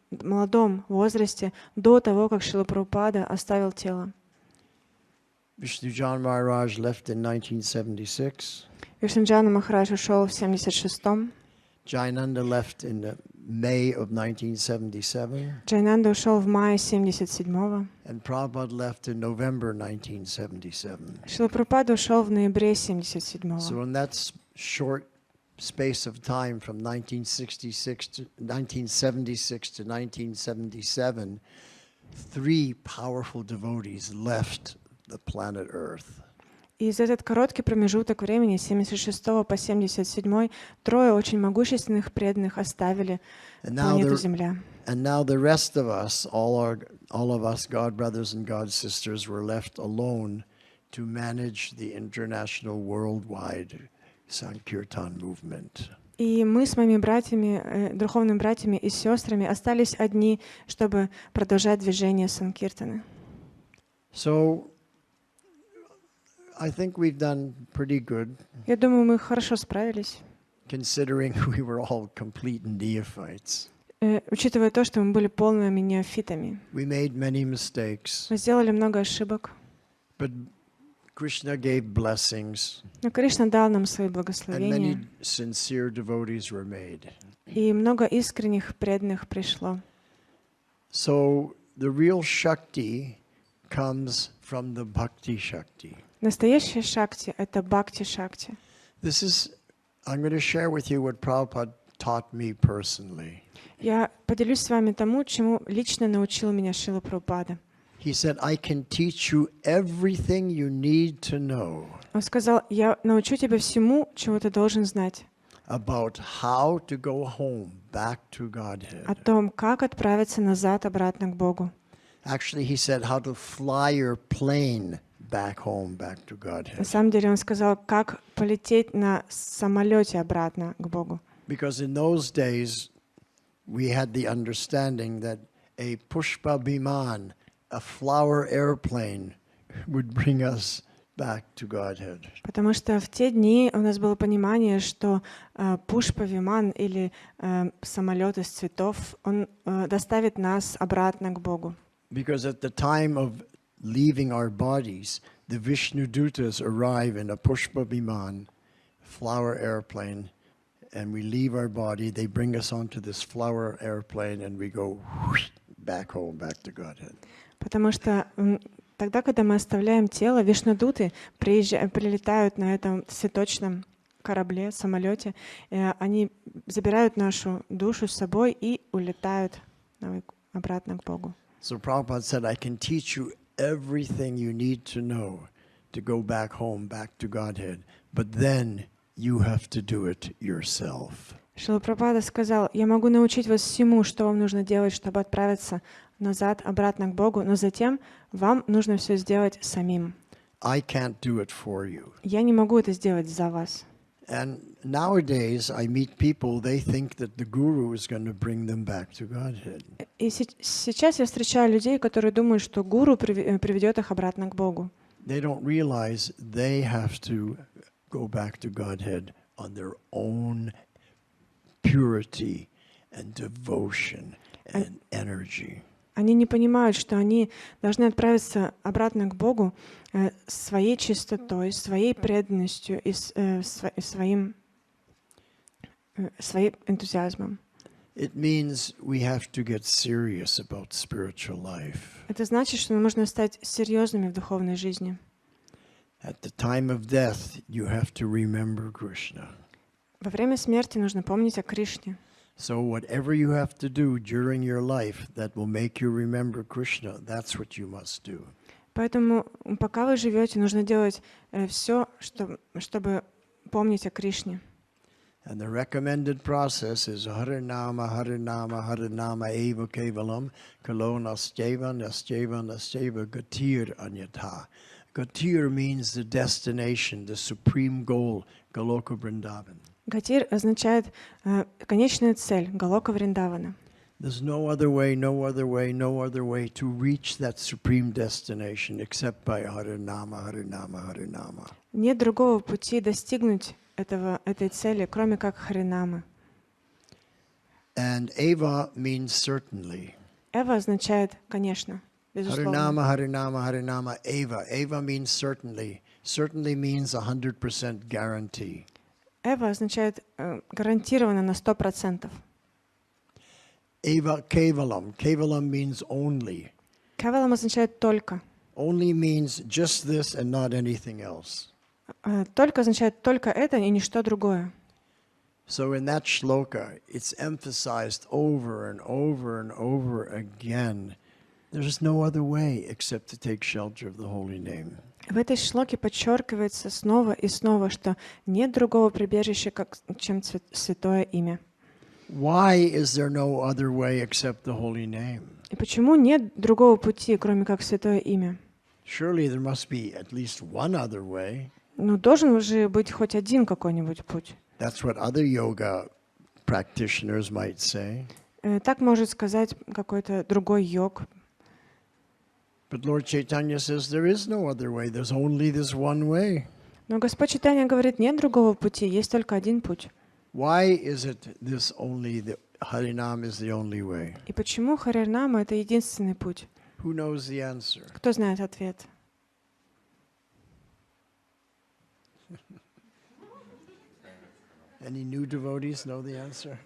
B: в молодом возрасте до того, как Шрила Прабхупада оставил тело.
A: Vishnujan Maharaj left in 1976.
B: Вишнуджана Махарадж ушел в 76-м.
A: Jayananda left in May of 1977.
B: Джайананда ушел в мае 77-го.
A: And Prabhupada left in November 1977.
B: Шрила Прабхупада ушел в ноябре
A: So
B: 77-го.
A: in that short space of time from 1976 to 1977, 3 powerful devotees left the planet Earth.
B: И за этот короткий промежуток времени, с 76 по 77, 3 очень могущественных преданных оставили планету Земля.
A: And now the rest of us, all of us, God brothers and God sisters, were left alone to manage the international worldwide Sankirtan movement.
B: И мы с моими братьями, духовными братьями и сестрами остались одни, чтобы продолжать движение Санкиртаны.
A: So I think we've done pretty good,
B: Я думаю, мы хорошо справились,
A: considering we were all complete neophytes.
B: учитывая то, что мы были полными неофитами.
A: We made many mistakes,
B: Мы сделали много ошибок,
A: but Krishna gave blessings,
B: но Кришна дал нам свои
A: and
B: благословения,
A: many sincere devotees were made.
B: и много искренних преданных пришло.
A: So the real Shakti comes from the Bhakti Shakti.
B: Настоящая шакти — это бхакти-шакти.
A: This is, I'm going to share with you what Prabhupada taught me personally.
B: Я поделюсь с вами тому, чему лично научил меня Шрила Прабхупада.
A: He said, I can teach you everything you need to know
B: Он сказал: я научу тебя всему, чего ты должен знать,
A: about how to go home back to
B: о
A: Godhead.
B: том, как отправиться назад обратно к Богу.
A: Actually, he said how to fly your plane back home, back to
B: На
A: Godhead.
B: самом деле он сказал, как полететь на самолете обратно к Богу.
A: Because in those days, we had the understanding that a pushpa biman, a flower airplane, would bring us back to Godhead.
B: Потому что в те дни у нас было понимание, что пушпа-виман или самолет из цветов, он доставит нас обратно к Богу.
A: Because at the time of leaving our bodies, the Vishnu Dutas arrive in a pushpa biman, flower airplane, and we leave our body. They bring us onto this flower airplane, and we go back home, back to Godhead.
B: Потому что тогда, когда мы оставляем тело, вишнудуты прилетают на этом цветочном корабле, самолете, они забирают нашу душу с собой и улетают обратно к Богу.
A: So Prabhupada said, I can teach you everything you need to know to go back home, back to Godhead, but then you have to do it yourself.
B: Шрила Прабхупада сказал: я могу научить вас всему, что вам нужно делать, чтобы отправиться назад, обратно к Богу, но затем вам нужно все сделать самим.
A: I can't do it for you.
B: Я не могу это сделать за вас.
A: And nowadays, I meet people, they think that the guru is going to bring them back to Godhead.
B: И сейчас я встречаю людей, которые думают, что гуру приведет их обратно к Богу.
A: They don't realize they have to go back to Godhead on their own purity and devotion and energy.
B: Они не понимают, что они должны отправиться обратно к Богу своей чистотой, своей преданностью и своим энтузиазмом.
A: It means we have to get serious about spiritual life.
B: Это значит, что нам нужно стать серьезными в духовной жизни.
A: At the time of death, you have to remember Krishna.
B: Во время смерти нужно помнить о Кришне.
A: So whatever you have to do during your life that will make you remember Krishna, that's what you must do.
B: Поэтому, пока вы живете, нужно делать все, чтобы помнить о Кришне.
A: And the recommended process is Harinama, Harinama, Harinama eva kevalam, kalo nastyeva, nastyeva, nastyeva, gatir anyatha. Gatir means the destination, the supreme goal, Goloka Vrindavan.
B: Гатир означает конечная цель, Галока Вриндавана.
A: There's no other way, no other way, no other way to reach that supreme destination except by Harinama, Harinama, Harinama.
B: Нет другого пути достигнуть этой цели, кроме как Харинамы.
A: And eva means certainly.
B: Эва означает, конечно, безусловно.
A: Harinama, Harinama, Harinama, eva. Eva means certainly. Certainly means 100% guarantee.
B: Эва означает гарантированно на 100%.
A: Eva kevalam. Kevalam means only.
B: Кевалам означает только.
A: Only means just this and not anything else.
B: Только означает только это и ничто другое.
A: So in that shloka, it's emphasized over and over and over again. There's no other way except to take shelter of the holy name.
B: В этой шлоке подчеркивается снова и снова, что нет другого прибежища, чем святое имя.
A: Why is there no other way except the holy name?
B: И почему нет другого пути, кроме как святое имя?
A: Surely there must be at least one other way.
B: Ну, должен же быть хоть один какой-нибудь путь.
A: That's what other yoga practitioners might say.
B: Так может сказать какой-то другой йог.
A: But Lord Chaitanya says there is no other way. There's only this one way.
B: Но Господь Чайтанья говорит, нет другого пути, есть только один путь.
A: Why is it this only, the Harinam is the only way?
B: И почему Харинама — это единственный путь?
A: Who knows the answer?
B: Кто знает ответ?
A: Any new devotees know the answer?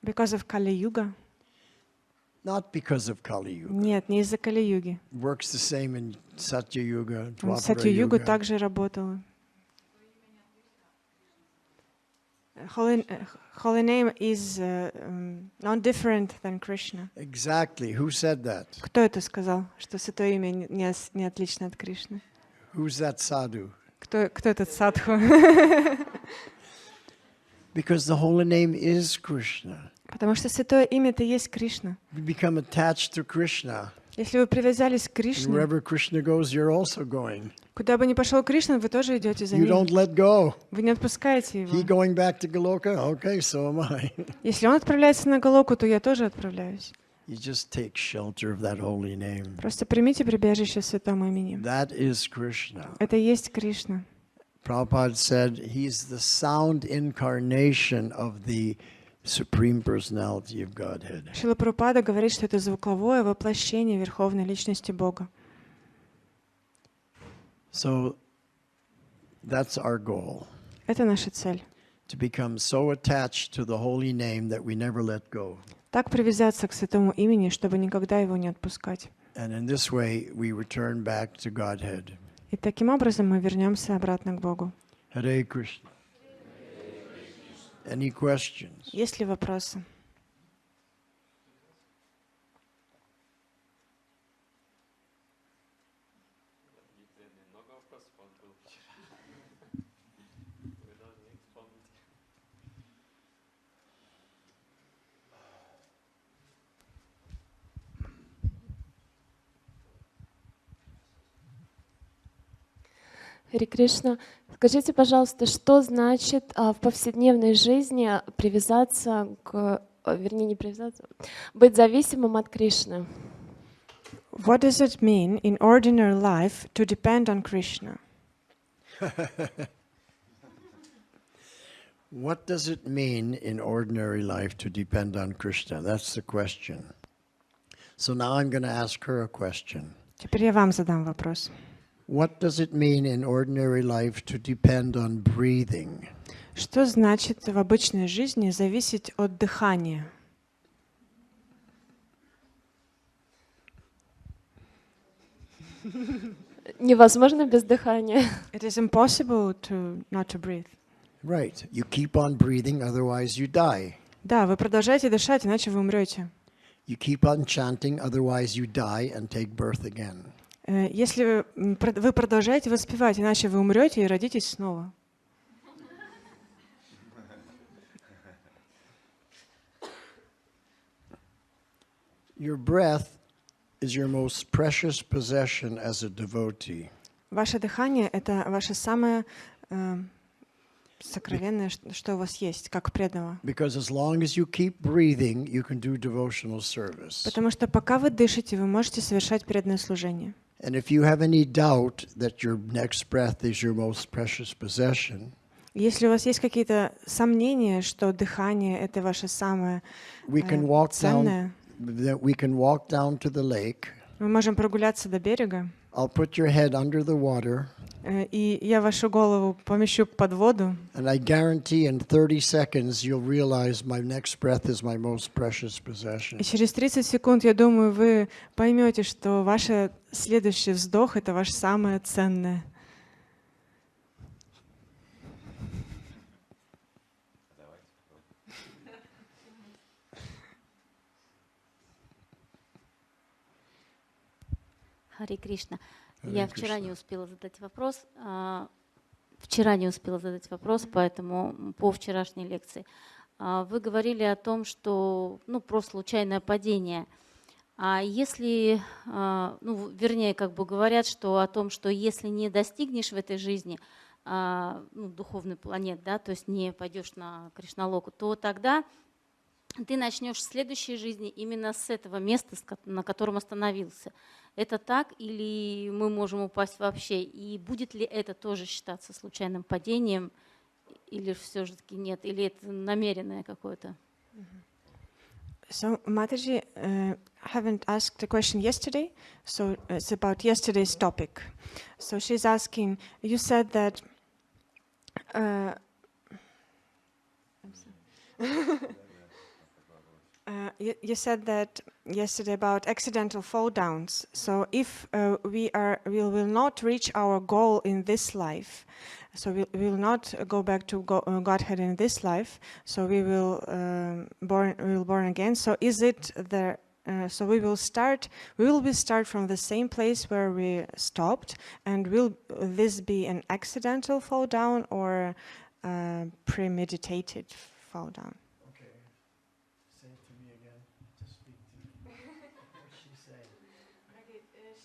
B: Because of Kali-юга?
A: Not because of Kali Yuga.
B: Нет, не из-за Кали-юги.
A: Works the same in Satya Yuga, Dwapara
B: Сатью-югу
A: Yuga.
B: также работала. Holy name is not different than Krishna.
A: Exactly. Who said that?
B: Кто это сказал, что святое имя не отлично от Кришны?
A: Who's that sadhu?
B: Кто этот садху?
A: Because the holy name is Krishna.
B: Потому что святое имя — это есть Кришна.
A: You become attached to Krishna.
B: Если вы привязались к
A: And
B: Кришне,
A: wherever Krishna goes, you're also going.
B: куда бы ни пошел Кришна, вы тоже идете за
A: You don't
B: ним.
A: let go.
B: Вы не отпускаете
A: He
B: его.
A: going back to Goloka? Okay, so am I.
B: Если он отправляется на Галоку, то я тоже отправляюсь.
A: You just take shelter of that holy name.
B: Просто примите прибежище в святом имени.
A: That is Krishna.
B: Это и есть Кришна.
A: Prabhupada said he's the sound incarnation of the Supreme Personality of Godhead.
B: Шрила Прабхупада говорит, что это звуковое воплощение Верховной Личности Бога.
A: So that's our goal,
B: Это наша цель.
A: to become so attached to the holy name that we never let go.
B: Так привязаться к святому имени, чтобы никогда его не отпускать.
A: And in this way, we return back to Godhead.
B: И таким образом мы вернемся обратно к Богу.
A: Hare Krishna. Any questions?
B: Есть ли вопросы?
C: Харе Кришна, скажите, пожалуйста, что значит в повседневной жизни привязаться вернее, не привязаться, быть зависимым от Кришны?
B: What does it mean in ordinary life to depend on Krishna?
A: What does it mean in ordinary life to depend on Krishna? That's the question. So now I'm going to ask her a question.
B: Теперь я вам задам вопрос.
A: What does it mean in ordinary life to depend on breathing?
B: Что значит в обычной жизни зависеть от дыхания?
C: Невозможно без дыхания.
B: It is impossible not to breathe.
A: Right. You keep on breathing, otherwise you die.
B: Да, вы продолжаете дышать, иначе вы умрете.
A: You keep on chanting, otherwise you die and take birth again.
B: Если вы продолжаете воспевать, иначе вы умрете и родитесь снова.
A: Your breath is your most precious possession as a devotee.
B: Ваше дыхание — это ваше самое сокровенное, что у вас есть, как преданного.
A: Because as long as you keep breathing, you can do devotional service.
B: Потому что пока вы дышите, вы можете совершать преданное служение.
A: And if you have any doubt that your next breath is your most precious possession,
B: Если у вас есть какие-то сомнения, что дыхание — это ваше самое
A: we can walk
B: ценное,
A: down to the lake.
B: мы можем прогуляться до берега,
A: I'll put your head under the water,
B: и я вашу голову помещу под воду,
A: and I guarantee in 30 seconds you'll realize my next breath is my most precious possession.
B: и через 30 секунд, я думаю, вы поймете, что ваш следующий вздох — это ваше самое ценное.
D: Харе Кришна.
A: Харе
D: Я вчера
A: Кришна.
D: не успела задать вопрос. Поэтому по вчерашней лекции. Вы говорили о том, что про случайное падение. А если, говорят, что о том, что если не достигнешь в этой жизни духовный планет, да, то есть не пойдешь на Кришналоку, то тогда ты начнешь в следующей жизни именно с этого места, на котором остановился. Это так или мы можем упасть вообще? И будет ли это тоже считаться случайным падением, или все-таки нет? Или это намеренное какое-то?
B: So, Mataji, haven't asked a question yesterday, so it's about yesterday's topic. So she's asking, you said that you said that yesterday about accidental fall downs. So if we will not reach our goal in this life, so we will not go back to Godhead in this life. So we will born again. So is it there? So we will start from the same place where we stopped, and will this be an accidental fall down or premeditated fall down?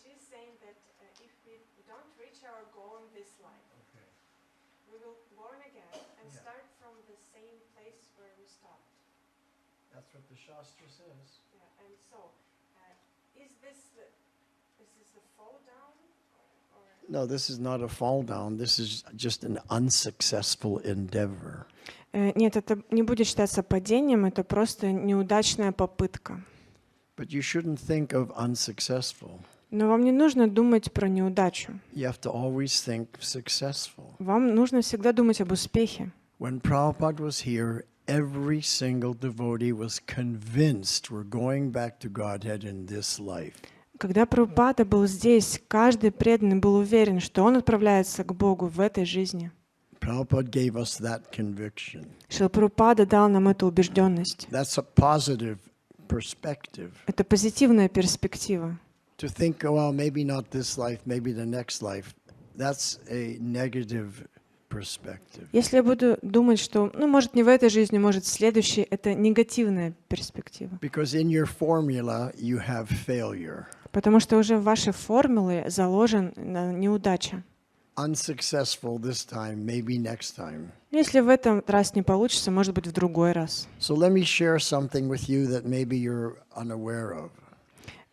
B: She's saying that if we don't reach our goal in this life, we will born again and start from the same place where we stopped.
A: That's what the Shastra says.
B: Yeah, and so, is this a fall down?
A: No, this is not a fall down. This is just an unsuccessful endeavor.
B: Нет, это не будет считаться падением, это просто неудачная попытка.
A: But you shouldn't think of unsuccessful.
B: Но вам не нужно думать про неудачу.
A: You have to always think successful.
B: Вам нужно всегда думать об успехе.
A: When Prabhupada was here, every single devotee was convinced we're going back to Godhead in this life.
B: Когда Прабхупада был здесь, каждый преданный был уверен, что он отправляется к Богу в этой жизни.
A: Prabhupada gave us that conviction.
B: Шрила Прабхупада дал нам эту убежденность.
A: That's a positive perspective.
B: Это позитивная перспектива.
A: To think, well, maybe not this life, maybe the next life, that's a negative perspective.
B: Если я буду думать, что, может, не в этой жизни, может, в следующей, это негативная перспектива.
A: Because in your formula, you have failure.
B: Потому что уже в вашей формуле заложен неудача.
A: Unsuccessful this time, maybe next time.
B: Если в этом раз не получится, может быть, в другой раз.
A: So let me share something with you that maybe you're unaware of.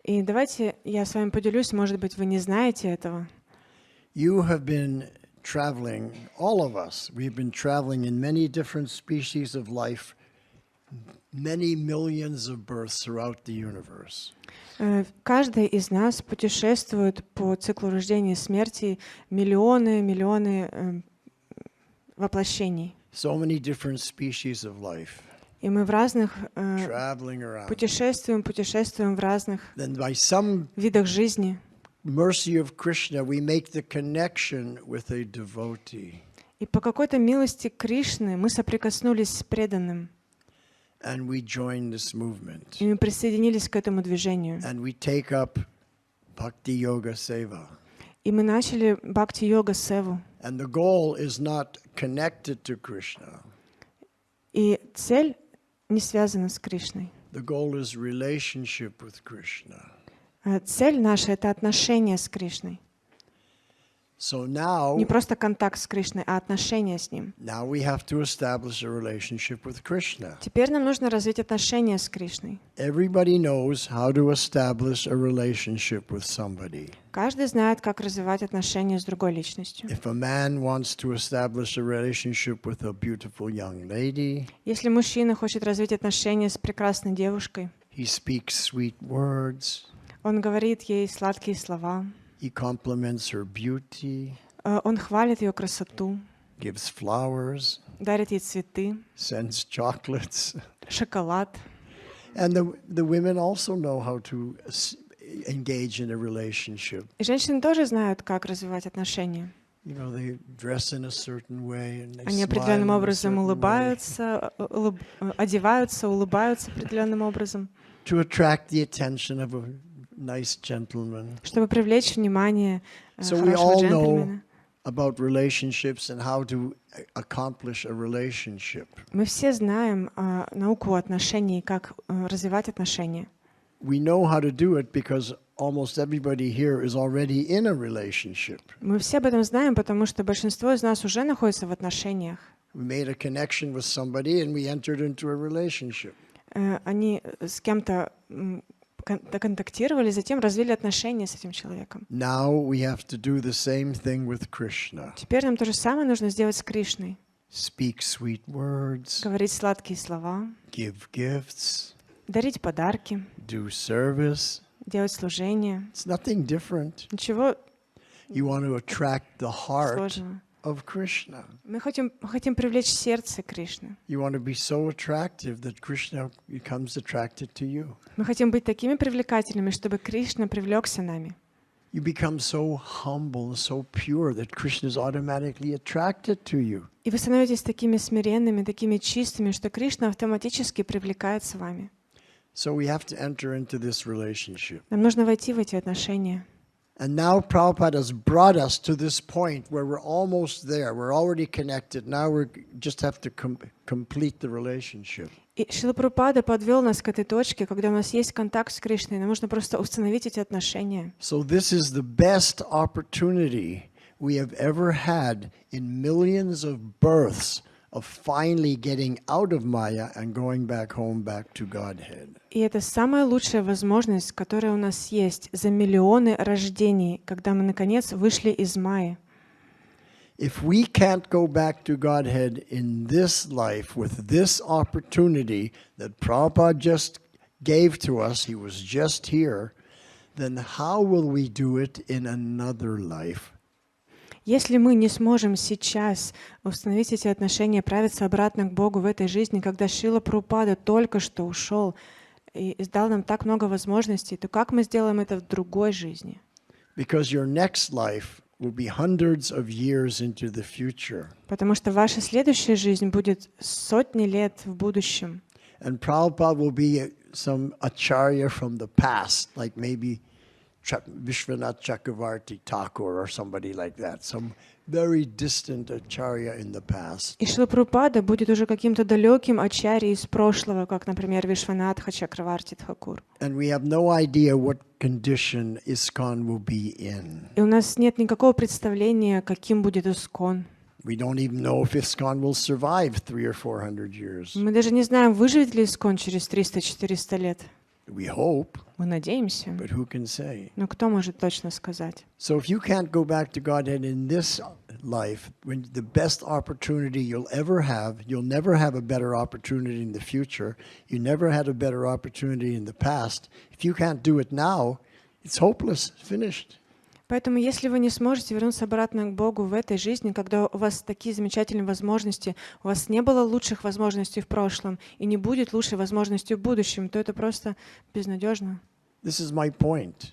B: И давайте я с вами поделюсь, может быть, вы не знаете этого.
A: You have been traveling, all of us, we've been traveling in many different species of life, many millions of births throughout the universe.
B: Каждый из нас путешествует по циклу рождения и смерти миллионы воплощений.
A: So many different species of life,
B: И мы в разных
A: traveling around.
B: путешествуем в разных
A: Then by some
B: видах жизни.
A: mercy of Krishna, we make the connection with a devotee.
B: И по какой-то милости Кришны мы соприкоснулись с преданным.
A: And we join this movement.
B: И мы присоединились к этому движению.
A: And we take up Bhakti Yoga Seva.
B: И мы начали бхакти-йога севу.
A: And the goal is not connected to Krishna.
B: И цель не связана с Кришной.
A: The goal is relationship with Krishna.
B: Цель наша — это отношение с Кришной.
A: So now
B: Не просто контакт с Кришной, а отношение с Ним.
A: we have to establish a relationship with Krishna.
B: Теперь нам нужно развить отношения с Кришной.
A: Everybody knows how to establish a relationship with somebody.
B: Каждый знает, как развивать отношения с другой личностью.
A: If a man wants to establish a relationship with a beautiful young lady,
B: Если мужчина хочет развить отношения с прекрасной девушкой,
A: he speaks sweet words,
B: он говорит ей сладкие слова,
A: he compliments her beauty,
B: он хвалит ее красоту,
A: gives flowers,
B: дарит ей цветы,
A: sends chocolates.
B: шоколад.
A: And the women also know how to engage in a relationship.
B: И женщины тоже знают, как развивать отношения.
A: You know, they dress in a certain way and they
B: Они
A: smile
B: определенным
A: in a
B: образом
A: certain way
B: улыбаются, одеваются, улыбаются определенным образом,
A: to attract the attention of a nice gentleman.
B: чтобы привлечь внимание
A: So we
B: хорошего
A: all know
B: джентльмена.
A: about relationships and how to accomplish a relationship.
B: Мы все знаем науку отношений, как развивать отношения.
A: We know how to do it because almost everybody here is already in a relationship.
B: Мы все об этом знаем, потому что большинство из нас уже находится в отношениях.
A: We made a connection with somebody and we entered into a relationship.
B: Они с кем-то контактировали, затем развили отношения с этим человеком.
A: Now we have to do the same thing with Krishna.
B: Теперь нам то же самое нужно сделать с Кришной.
A: Speak sweet words,
B: Говорить сладкие слова,
A: give gifts,
B: дарить подарки,
A: do service.
B: делать служение.
A: It's nothing different.
B: Ничего
A: You want to attract the heart
B: сложного.
A: of Krishna.
B: Мы хотим привлечь сердце Кришны.
A: You want to be so attractive that Krishna becomes attracted to you.
B: Мы хотим быть такими привлекательными, чтобы Кришна привлекся нами.
A: You become so humble and so pure that Krishna is automatically attracted to you.
B: И вы становитесь такими смиренными, такими чистыми, что Кришна автоматически привлекается вами.
A: So we have to enter into this relationship.
B: Нам нужно войти в эти отношения.
A: And now Prabhupada has brought us to this point where we're almost there. We're already connected. Now we just have to complete the relationship.
B: И Шрила Прабхупада подвел нас к этой точке, когда у нас есть контакт с Кришной, нам нужно просто установить эти отношения.
A: So this is the best opportunity we have ever had in millions of births of finally getting out of Maya and going back home, back to Godhead.
B: И это самая лучшая возможность, которая у нас есть за миллионы рождений, когда мы, наконец, вышли из Майи.
A: If we can't go back to Godhead in this life with this opportunity that Prabhupada just gave to us, he was just here, then how will we do it in another life?
B: Если мы не сможем сейчас установить эти отношения, правиться обратно к Богу в этой жизни, когда Шрила Прабхупада только что ушел и дал нам так много возможностей, то как мы сделаем это в другой жизни?
A: Because your next life will be hundreds of years into the future.
B: Потому что ваша следующая жизнь будет сотни лет в будущем.
A: And Prabhupada will be some acharya from the past, like maybe Vishwanath Chakravarti Thakur or somebody like that, some very distant acharya in the past.
B: И Шрила Прабхупада будет уже каким-то далеким ачарьей из прошлого, как, например, Вишванатха Чакраварти Тхакур.
A: And we have no idea what condition ISKCON will be in.
B: И у нас нет никакого представления, каким будет Искон.
A: We don't even know if ISKCON will survive 300 or 400 years.
B: Мы даже не знаем, выживет ли Искон через 300-400 лет.
A: We hope,
B: Мы надеемся,
A: but who can say?
B: но кто может точно сказать?
A: So if you can't go back to Godhead in this life, when the best opportunity you'll ever have, you'll never have a better opportunity in the future. You never had a better opportunity in the past. If you can't do it now, it's hopeless, finished.
B: Поэтому, если вы не сможете вернуться обратно к Богу в этой жизни, когда у вас такие замечательные возможности, у вас не было лучших возможностей в прошлом и не будет лучшей возможности в будущем, то это просто безнадежно.
A: This is my point.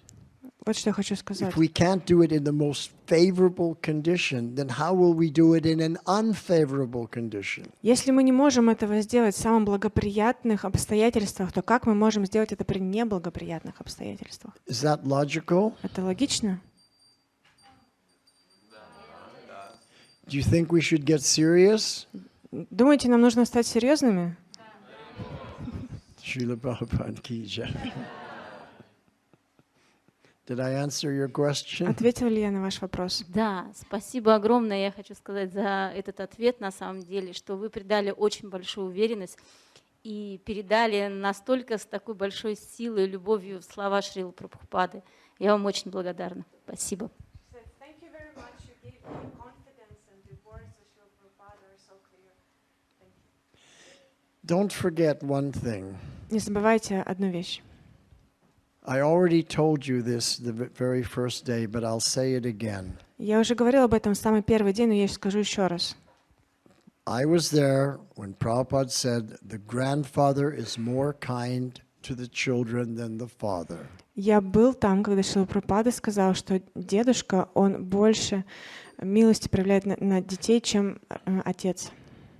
B: Вот что я хочу сказать.
A: If we can't do it in the most favorable condition, then how will we do it in an unfavorable condition?
B: Если мы не можем этого сделать в самых благоприятных обстоятельствах, то как мы можем сделать это при неблагоприятных обстоятельствах?
A: Is that logical?
B: Это логично?
A: Do you think we should get serious?
B: Думаете, нам нужно стать серьезными?
A: Srila Prabhupada ki jai. Did I answer your question?
B: Ответила ли я на ваш вопрос?
D: Да, спасибо огромное, я хочу сказать, за этот ответ, на самом деле, что вы придали очень большую уверенность и передали настолько с такой большой силой и любовью слова Шрилы Прабхупады. Я вам очень благодарна. Спасибо.
A: Don't forget one thing.
B: Не забывайте одну вещь.
A: I already told you this the very first day, but I'll say it again.
B: Я уже говорила об этом в самый первый день, но я скажу еще раз.
A: I was there when Prabhupada said the grandfather is more kind to the children than the father.
B: Я был там, когда Шрила Прабхупада сказал, что дедушка, он больше милости проявляет на детей, чем отец.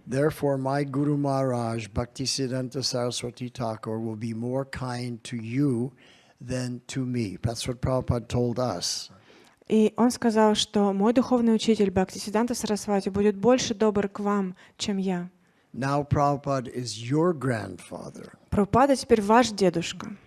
A: Therefore, my Guru Maharaj, Bhaktisiddhanta Saraswati Thakur, will be more kind to you than to me. That's what Prabhupada told us.
B: И он сказал, что мой духовный учитель Бхактисиддханта Сарасвати будет больше добр к вам, чем я.
A: Now Prabhupada is your grandfather.
B: Прабхупада теперь ваш дедушка.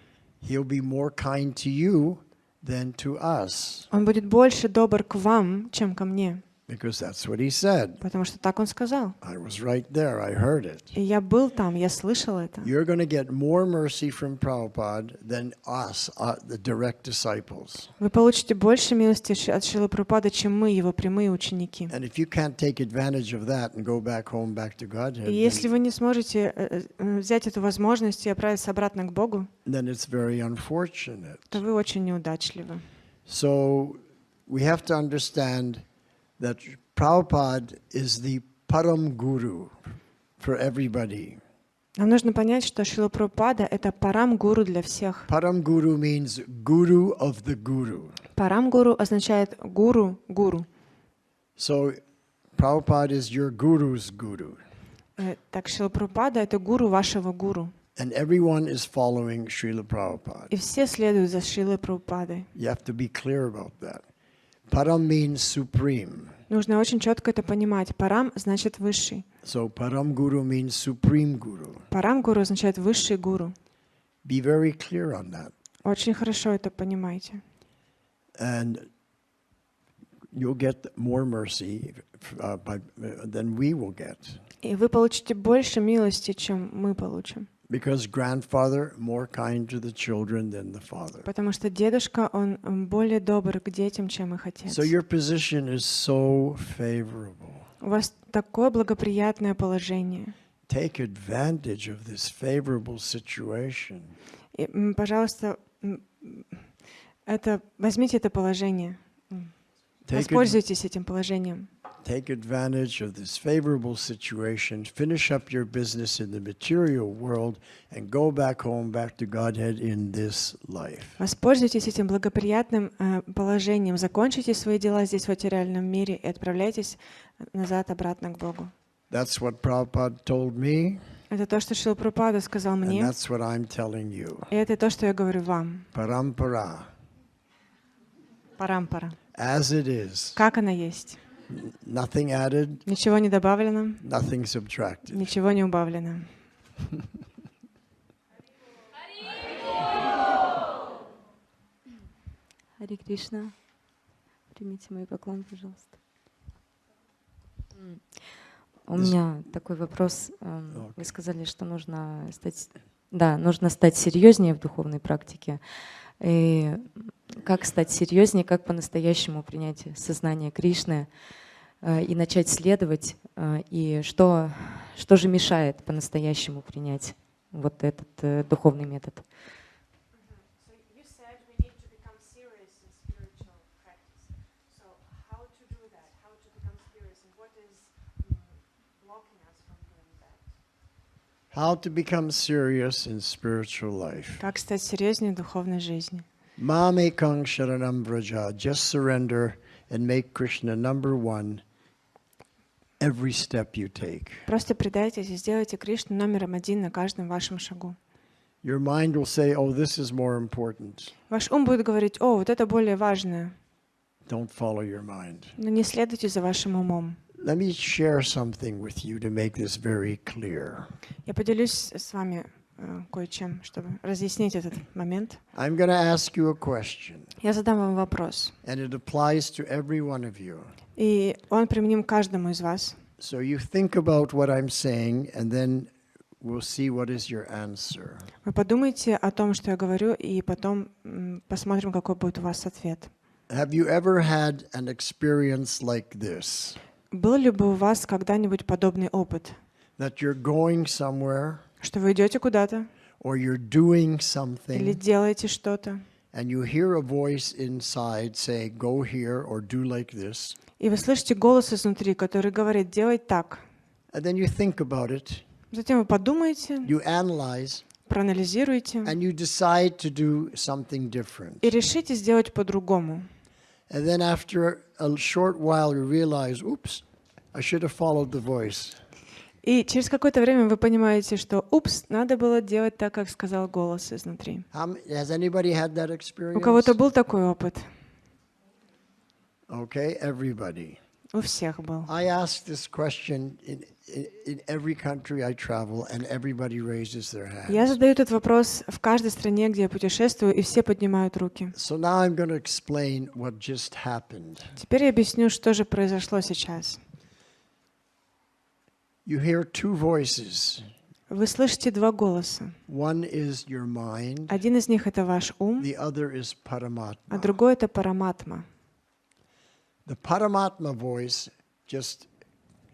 A: He'll be more kind to you than to us.
B: Он будет больше добр к вам, чем ко мне.
A: Because that's what he said.
B: Потому что так он сказал.
A: I was right there. I heard it.
B: И я был там, я слышал это.
A: You're going to get more mercy from Prabhupada than us, the direct disciples.
B: Вы получите больше милости от Шрилы Прабхупады, чем мы, его прямые ученики.
A: And if you can't take advantage of that and go back home, back to Godhead,
B: И если вы не сможете взять эту возможность и отправиться обратно к Богу,
A: then it's very unfortunate.
B: то вы очень неудачливы.
A: So we have to understand that Prabhupada is the Param Guru for everybody.
B: Нам нужно понять, что Шрила Прабхупада — это парам-гуру для всех.
A: Param Guru means Guru of the Guru.
B: Парам-гуру означает гуру-гуру.
A: So Prabhupada is your Guru's Guru.
B: Так Шрила Прабхупада — это гуру вашего гуру.
A: And everyone is following Srila Prabhupada.
B: И все следуют за Шрилой Прабхупадой.
A: You have to be clear about that. Param means supreme.
B: Нужно очень четко это понимать. Парам значит высший.
A: So Param Guru means supreme Guru.
B: Парам-гуру означает высший гуру.
A: Be very clear on that.
B: Очень хорошо это понимайте.
A: And you'll get more mercy than we will get.
B: И вы получите больше милости, чем мы получим.
A: Because grandfather more kind to the children than the father.
B: Потому что дедушка, он более добр к детям, чем их отец.
A: So your position is so favorable.
B: У вас такое благоприятное положение.
A: Take advantage of this favorable situation.
B: И, пожалуйста, возьмите это положение. Воспользуйтесь этим положением.
A: Take advantage of this favorable situation, finish up your business in the material world, and go back home, back to Godhead in this life.
B: Воспользуйтесь этим благоприятным положением, закончите свои дела здесь в материальном мире и отправляйтесь назад обратно к Богу.
A: That's what Prabhupada told me,
B: Это то, что Шрила Прабхупада сказал
A: and
B: мне,
A: that's what I'm telling you.
B: и это то, что я говорю вам.
A: Parampara,
B: Парампара.
A: as it is,
B: Как она есть.
A: nothing added,
B: Ничего не добавлено,
A: nothing subtracted.
B: ничего не убавлено.
E: Хари Кришна, примите мои поклоны, пожалуйста. У меня такой вопрос. Вы сказали, что нужно стать серьезнее в духовной практике. И как стать серьезнее, как по-настоящему принять сознание Кришны и начать следовать, и что же мешает по-настоящему принять вот этот духовный метод?
A: How to become serious in spiritual life.
B: Как стать серьезнее в духовной жизни?
A: Mam ekang sharanam vraja. Just surrender and make Krishna number one every step you take.
B: Просто предайтесь и сделайте Кришну номером один на каждом вашем шагу.
A: Your mind will say, oh, this is more important.
B: Ваш ум будет говорить: о, вот это более важное.
A: Don't follow your mind.
B: Но не следуйте за вашим умом.
A: Let me share something with you to make this very clear.
B: Я поделюсь с вами кое-чем, чтобы разъяснить этот момент.
A: I'm going to ask you a question,
B: Я задам вам вопрос,
A: and it applies to every one of you.
B: и он применим к каждому из вас.
A: So you think about what I'm saying, and then we'll see what is your answer.
B: Вы подумайте о том, что я говорю, и потом посмотрим, какой будет у вас ответ.
A: Have you ever had an experience like this?
B: Был ли бы у вас когда-нибудь подобный опыт,
A: That you're going somewhere,
B: что вы идете куда-то
A: or you're doing
B: или
A: something,
B: делаете что-то,
A: and you hear a voice inside say, go here or do like this,
B: и вы слышите голос изнутри, который говорит: делай так.
A: and then you think about it,
B: Затем вы подумаете,
A: you analyze,
B: проанализируете
A: and you decide to do something different.
B: и решите сделать по-другому.
A: And then after a short while you realize, oops, I should have followed the voice.
B: И через какое-то время вы понимаете, что «упс, надо было делать так, как сказал голос изнутри».
A: Has anybody had that
B: У кого-то
A: experience?
B: был такой опыт?
A: Okay, everybody.
B: У всех был.
A: I ask this question in every country I travel, and everybody raises their
B: Я
A: hands.
B: задаю этот вопрос в каждой стране, где я путешествую, и все поднимают руки.
A: So now I'm going to explain what just happened.
B: Теперь я объясню, что же произошло сейчас.
A: You hear two voices.
B: Вы слышите два голоса.
A: One is your mind,
B: Один из них — это ваш ум,
A: the other is
B: а
A: Paramatma.
B: другой — это параматма.
A: The Paramatma voice just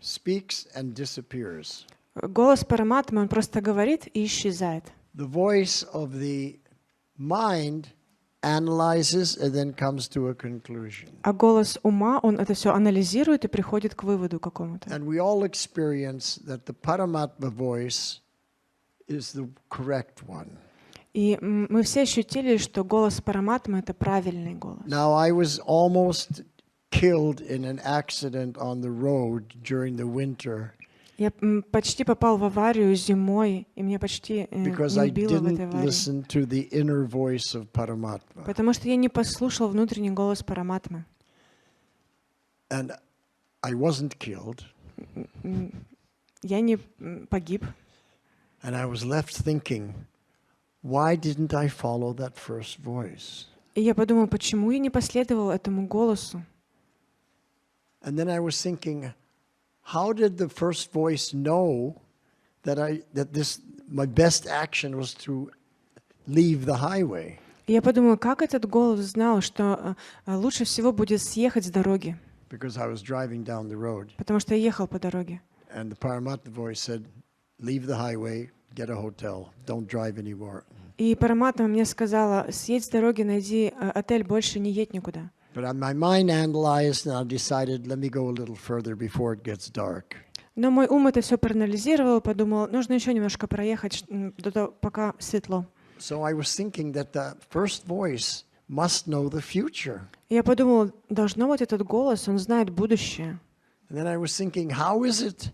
A: speaks and disappears.
B: Голос параматмы, он просто говорит и исчезает.
A: The voice of the mind analyzes and then comes to a conclusion.
B: А голос ума, он это все анализирует и приходит к выводу какому-то.
A: And we all experience that the Paramatma voice is the correct one.
B: И мы все ощутили, что голос параматмы — это правильный голос.
A: Now, I was almost killed in an accident on the road during the winter
B: Я почти попал в аварию зимой, и меня почти
A: because
B: не
A: I
B: убило в этой
A: didn't
B: аварии.
A: listen to the inner voice of Paramatma.
B: Потому что я не послушал внутренний голос параматмы.
A: And I wasn't killed,
B: Я не погиб.
A: and I was left thinking, why didn't I follow that first voice?
B: И я подумал, почему я не последовал этому голосу?
A: And then I was thinking, how did the first voice know that my best action was to leave the highway?
B: И я подумал, как этот голос знал, что лучше всего будет съехать с дороги,
A: Because I was driving down the road,
B: потому что я ехал по дороге.
A: and the Paramatma voice said, leave the highway, get a hotel, don't drive anymore.
B: И параматма мне сказала: съедь с дороги, найди отель, больше не едь никуда.
A: But my mind analyzed, and I decided, let me go a little further before it gets dark.
B: Но мой ум это все проанализировал, подумал, нужно еще немножко проехать, до того, пока светло.
A: So I was thinking that the first voice must know the future.
B: И я подумал, должно быть этот голос, он знает будущее.
A: And then I was thinking, how is it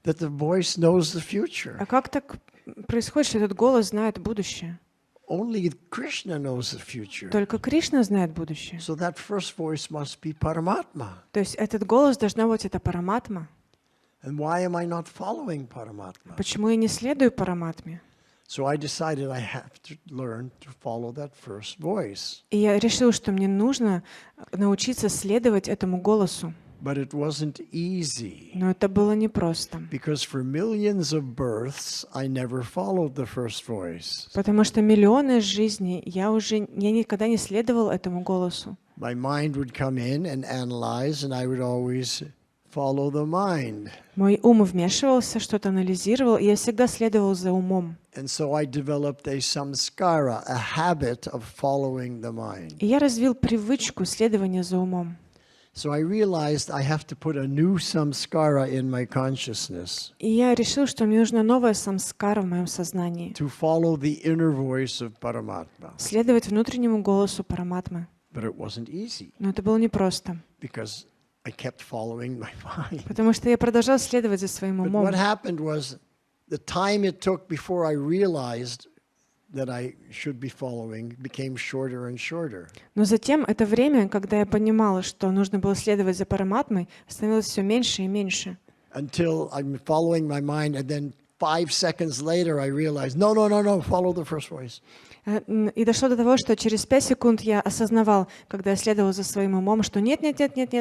A: that the voice knows the future?
B: А как так происходит, что этот голос знает будущее?
A: Only Krishna knows the future.
B: Только Кришна знает будущее.
A: So that first voice must be Paramatma.
B: То есть этот голос должно быть это параматма.
A: And why am I not following Paramatma?
B: Почему я не следую параматме?
A: So I decided I have to learn to follow that first voice.
B: И я решил, что мне нужно научиться следовать этому голосу.
A: But it wasn't easy.
B: Но это было непросто.
A: Because for millions of births, I never followed the first voice.
B: Потому что миллионы жизней я никогда не следовал этому голосу.
A: My mind would come in and analyze, and I would always follow the mind.
B: Мой ум вмешивался, что-то анализировал, и я всегда следовал за умом.
A: And so I developed a samskara, a habit of following the mind.
B: И я развил привычку следования за умом.
A: So I realized I have to put a new samskara in my consciousness
B: И я решил, что мне нужна новая самскара в моем сознании.
A: to follow the inner voice of Paramatma.
B: Следовать внутреннему голосу Параматмы.
A: But it wasn't easy
B: Но это было непросто,
A: because I kept following my mind.
B: потому что я продолжал следовать за своим
A: But
B: умом.
A: what happened was the time it took before I realized that I should be following became shorter and shorter.
B: Но затем это время, когда я понимала, что нужно было следовать за Параматмой, становилось все меньше и меньше.
A: Until I'm following my mind, and then 5 seconds later I realized, no, follow the first voice.
B: И дошло до того, что через 5 секунд я осознавал, когда я следовал за своим умом, что нет,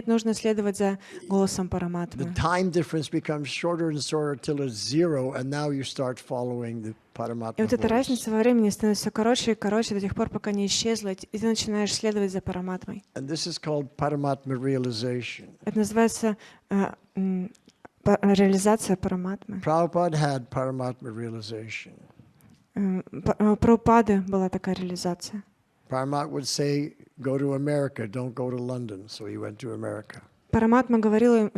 B: нужно следовать за голосом
A: The
B: Параматмы.
A: time difference becomes shorter and shorter till it's 0, and now you start following the Paramatma
B: И вот эта
A: voice.
B: разница во времени становится все короче и короче до тех пор, пока не исчезла, и ты начинаешь следовать за Параматмой.
A: And this is called Paramatma realization.
B: Это называется реализация Параматмы.
A: Prabhupada had Paramatma realization.
B: У Прабхупады была такая реализация.
A: Paramatma would say, go to America, don't go to London. So he went to America.
B: Параматма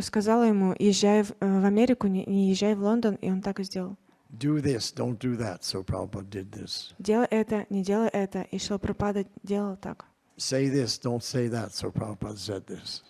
B: сказала ему, езжай в Америку, не езжай в Лондон, и он так и сделал.
A: Do this, don't do that. So Prabhupada did this.
B: Делай это, не делай это, и Шрила Прабхупада делал так.
A: Say this, don't say that. So Prabhupada said this.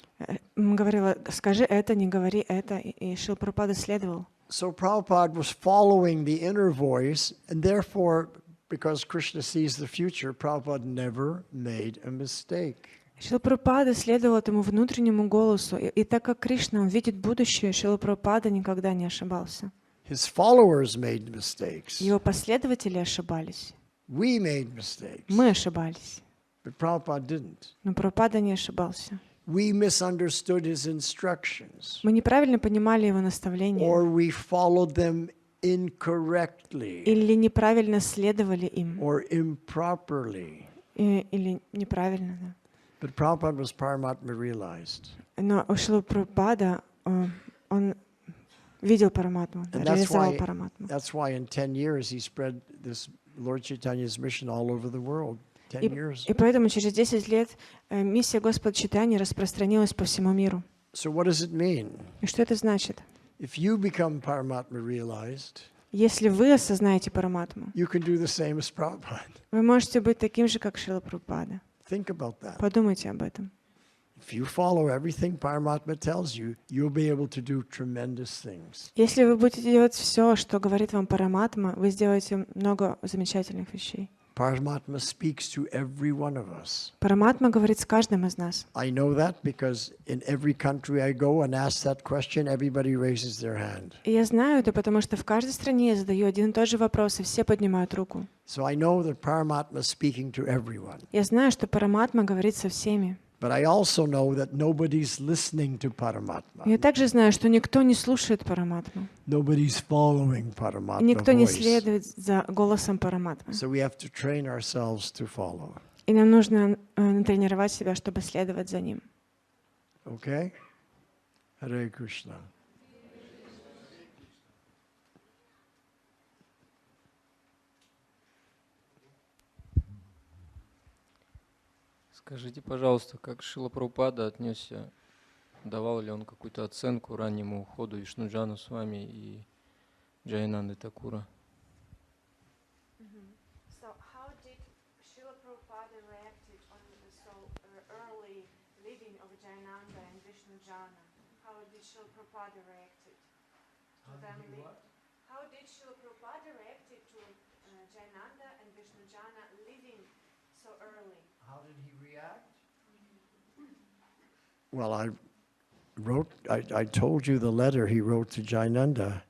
B: Говорила, скажи это, не говори это, и Шрила Прабхупада следовал.
A: So Prabhupada was following the inner voice, and therefore, because Krishna sees the future, Prabhupada never made a mistake.
B: Шрила Прабхупада следовал этому внутреннему голосу, и так как Кришна, он видит будущее, Шрила Прабхупада никогда не ошибался.
A: His followers made mistakes.
B: Его последователи ошибались.
A: We made mistakes.
B: Мы ошибались.
A: But Prabhupada didn't.
B: Но Прабхупада не ошибался.
A: We misunderstood his instructions,
B: Мы неправильно понимали его наставления.
A: or we followed them incorrectly
B: Или неправильно следовали им.
A: or improperly.
B: Или неправильно, да.
A: But Prabhupada was Paramatma realized.
B: Но у Шрилы Прабхупада он видел Параматму,
A: And
B: реализовал Параматму.
A: that's why in 10 years he spread this Lord Chaitanya's mission all over the world. 10 years.
B: И поэтому через 10 лет миссия Господа Чайтаньи распространилась по всему миру.
A: So what does it mean?
B: И что это значит?
A: If you become Paramatma realized,
B: Если вы осознаете Параматму,
A: you can do the same as Prabhupada.
B: вы можете быть таким же, как Шрила Прабхупада.
A: Think about that.
B: Подумайте об этом.
A: If you follow everything Paramatma tells you, you'll be able to do tremendous things.
B: Если вы будете делать все, что говорит вам Параматма, вы сделаете много замечательных вещей.
A: Paramatma speaks to every one of us.
B: Параматма говорит с каждым из нас.
A: I know that because in every country I go and ask that question, everybody raises their hand.
B: И я знаю это, потому что в каждой стране я задаю один и тот же вопрос, и все поднимают руку.
A: So I know that Paramatma is speaking to everyone.
B: Я знаю, что Параматма говорит со всеми.
A: But I also know that nobody's listening to Paramatma.
B: Я также знаю, что никто не слушает Параматму.
A: Nobody's following Paramatma
B: Никто не
A: voice.
B: следует за голосом Параматмы.
A: So we have to train ourselves to follow.
B: И нам нужно натренировать себя, чтобы следовать за ним.
A: Okay? Hare Krishna.
F: Скажите, пожалуйста, как Шрила Прабхупада отнесся, давал ли он какую-то оценку раннему уходу Вишнуджана с вами и Джайананды Такура?
B: So how did Srila Prabhupada reacted on the so early leaving of Jayananda and Vishnujana? How did Srila Prabhupada reacted to them? How did Srila Prabhupada reacted to Jayananda and Vishnujana leaving so early?
A: How did he react? Well, I told you the letter he wrote to Jayananda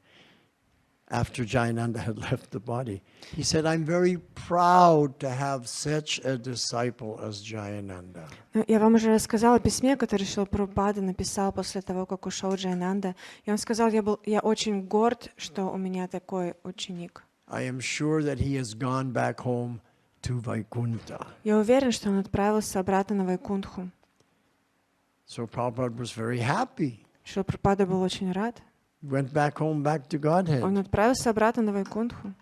A: after Jayananda had left the body. He said, I'm very proud to have such a disciple as Jayananda.
B: Я вам уже рассказала о письме, которое Шрила Прабхупада написал после того, как ушел Джайананда. И он сказал, я очень горд, что у меня такой ученик.
A: I am sure that he has gone back home to Vaikuntha.
B: Я уверен, что он отправился обратно на Вайкунтху.
A: So Prabhupada was very happy.
B: Шрила Прабхупада был очень рад.
A: He went back home, back to
B: Он
A: Godhead.
B: отправился обратно на Вайкунтху.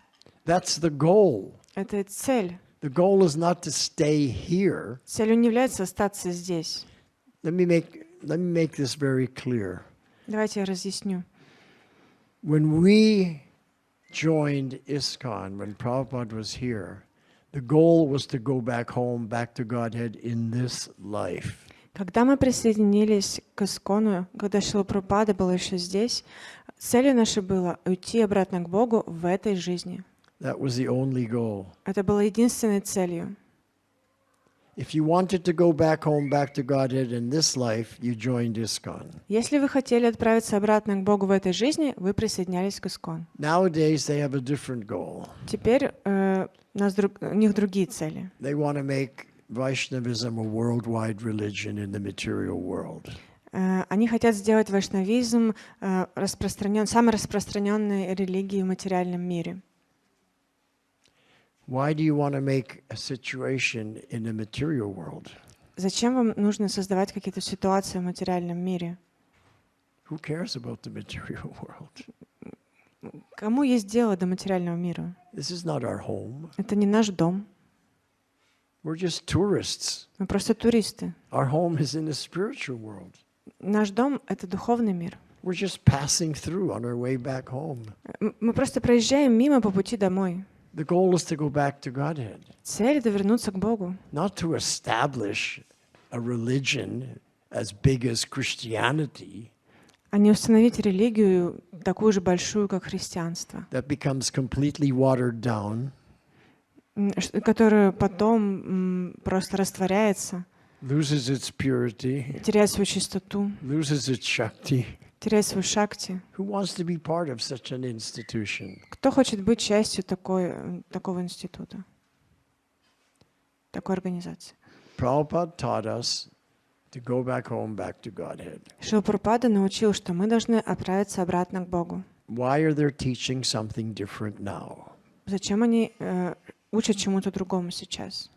A: That's the goal.
B: Это цель.
A: The goal is not to stay here.
B: Целью не является остаться здесь.
A: Let me let me make this very clear.
B: Давайте я разъясню.
A: When we joined ISKCON, when Prabhupada was here, the goal was to go back home, back to Godhead in this life.
B: Когда мы присоединились к Искону, когда Шрила Прабхупада был еще здесь, целью нашей было уйти обратно к Богу в этой жизни.
A: That was the only goal.
B: Это было единственной целью.
A: If you wanted to go back home, back to Godhead in this life, you joined ISKCON.
B: Если вы хотели отправиться обратно к Богу в этой жизни, вы присоединялись к Искон.
A: Nowadays, they have a different goal.
B: Теперь у них другие цели.
A: They want to make Vaishnavism a worldwide religion in the material world.
B: Они хотят сделать вайшнавизм самой распространенной религией в материальном мире.
A: Why do you want to make a situation in the material world?
B: Зачем вам нужно создавать какие-то ситуации в материальном мире?
A: Who cares about the material world?
B: Кому есть дело до материального мира?
A: This is not our home.
B: Это не наш дом.
A: We're just tourists.
B: Мы просто туристы.
A: Our home is in the spiritual world.
B: Наш дом — это духовный мир.
A: We're just passing through on our way back home.
B: Мы просто проезжаем мимо по пути домой.
A: The goal is to go back to Godhead,
B: Цель — это вернуться к Богу.
A: not to establish a religion as big as Christianity
B: А не установить религию такую же большую, как христианство,
A: that becomes completely watered down,
B: которая потом просто растворяется,
A: loses its purity,
B: теряет свою чистоту,
A: loses its shakti.
B: теряет свою шакти.
A: Who wants to be part of such an institution?
B: Кто хочет быть частью такого института, такой организации?
A: Prabhupada taught us to go back home, back to Godhead.
B: Шрила Прабхупада научил, что мы должны отправиться обратно к Богу.
A: Why are they teaching something different now?
B: Зачем они учат чему-то другому сейчас?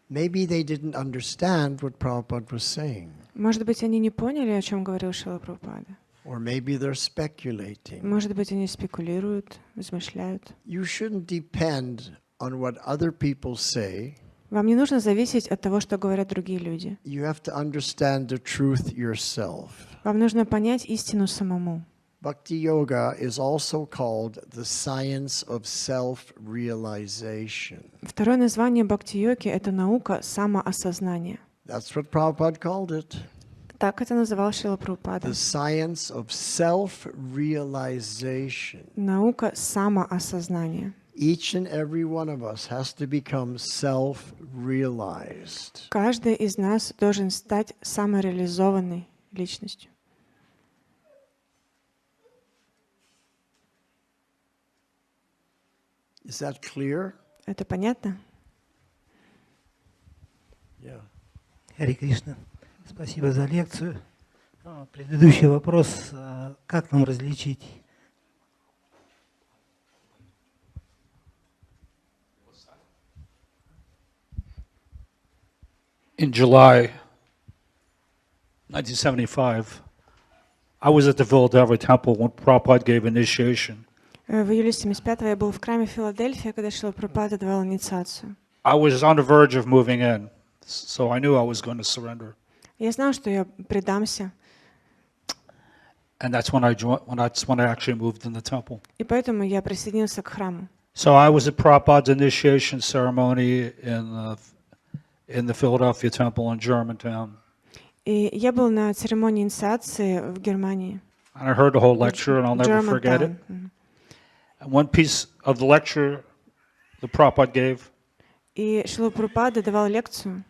A: Maybe they didn't understand what Prabhupada was saying.
B: Может быть, они не поняли, о чем говорил Шрила Прабхупада.
A: Or maybe they're speculating.
B: Может быть, они спекулируют, измышляют.
A: You shouldn't depend on what other people say.
B: Вам не нужно зависеть от того, что говорят другие люди.
A: You have to understand the truth yourself.
B: Вам нужно понять истину самому.
A: Bhakti yoga is also called the science of self-realization.
B: Второе название бхакти-йоги — это наука самоосознания.
A: That's what Prabhupada called it.
B: Так это называл Шрила Прабхупада.
A: The science of self-realization.
B: Наука самоосознания.
A: Each and every one of us has to become self-realized.
B: Каждый из нас должен стать самореализованной личностью.
A: Is that clear?
B: Это понятно?
A: Yeah.
G: Харе Кришна. Спасибо за лекцию. Предыдущий вопрос, как нам различить?
H: In July 1975, I was at the Philadelphia temple when Prabhupada gave initiation.
B: В июле 75-го я был в храме Филадельфия, когда Шрила Прабхупада давал инициацию.
H: I was on the verge of moving in, so I knew I was going to surrender.
B: Я знал, что я предамся,
H: And that's when I actually moved in the temple.
B: и поэтому я присоединился к храму.
H: So I was at Prabhupada's initiation ceremony in the Philadelphia temple in Germantown.
B: И я был на церемонии инициации в Германии.
H: And I heard the whole lecture, and I'll never forget it.
B: Germantown.
H: And one piece of the lecture the Prabhupada gave,
B: И Шрила Прабхупада давал лекцию.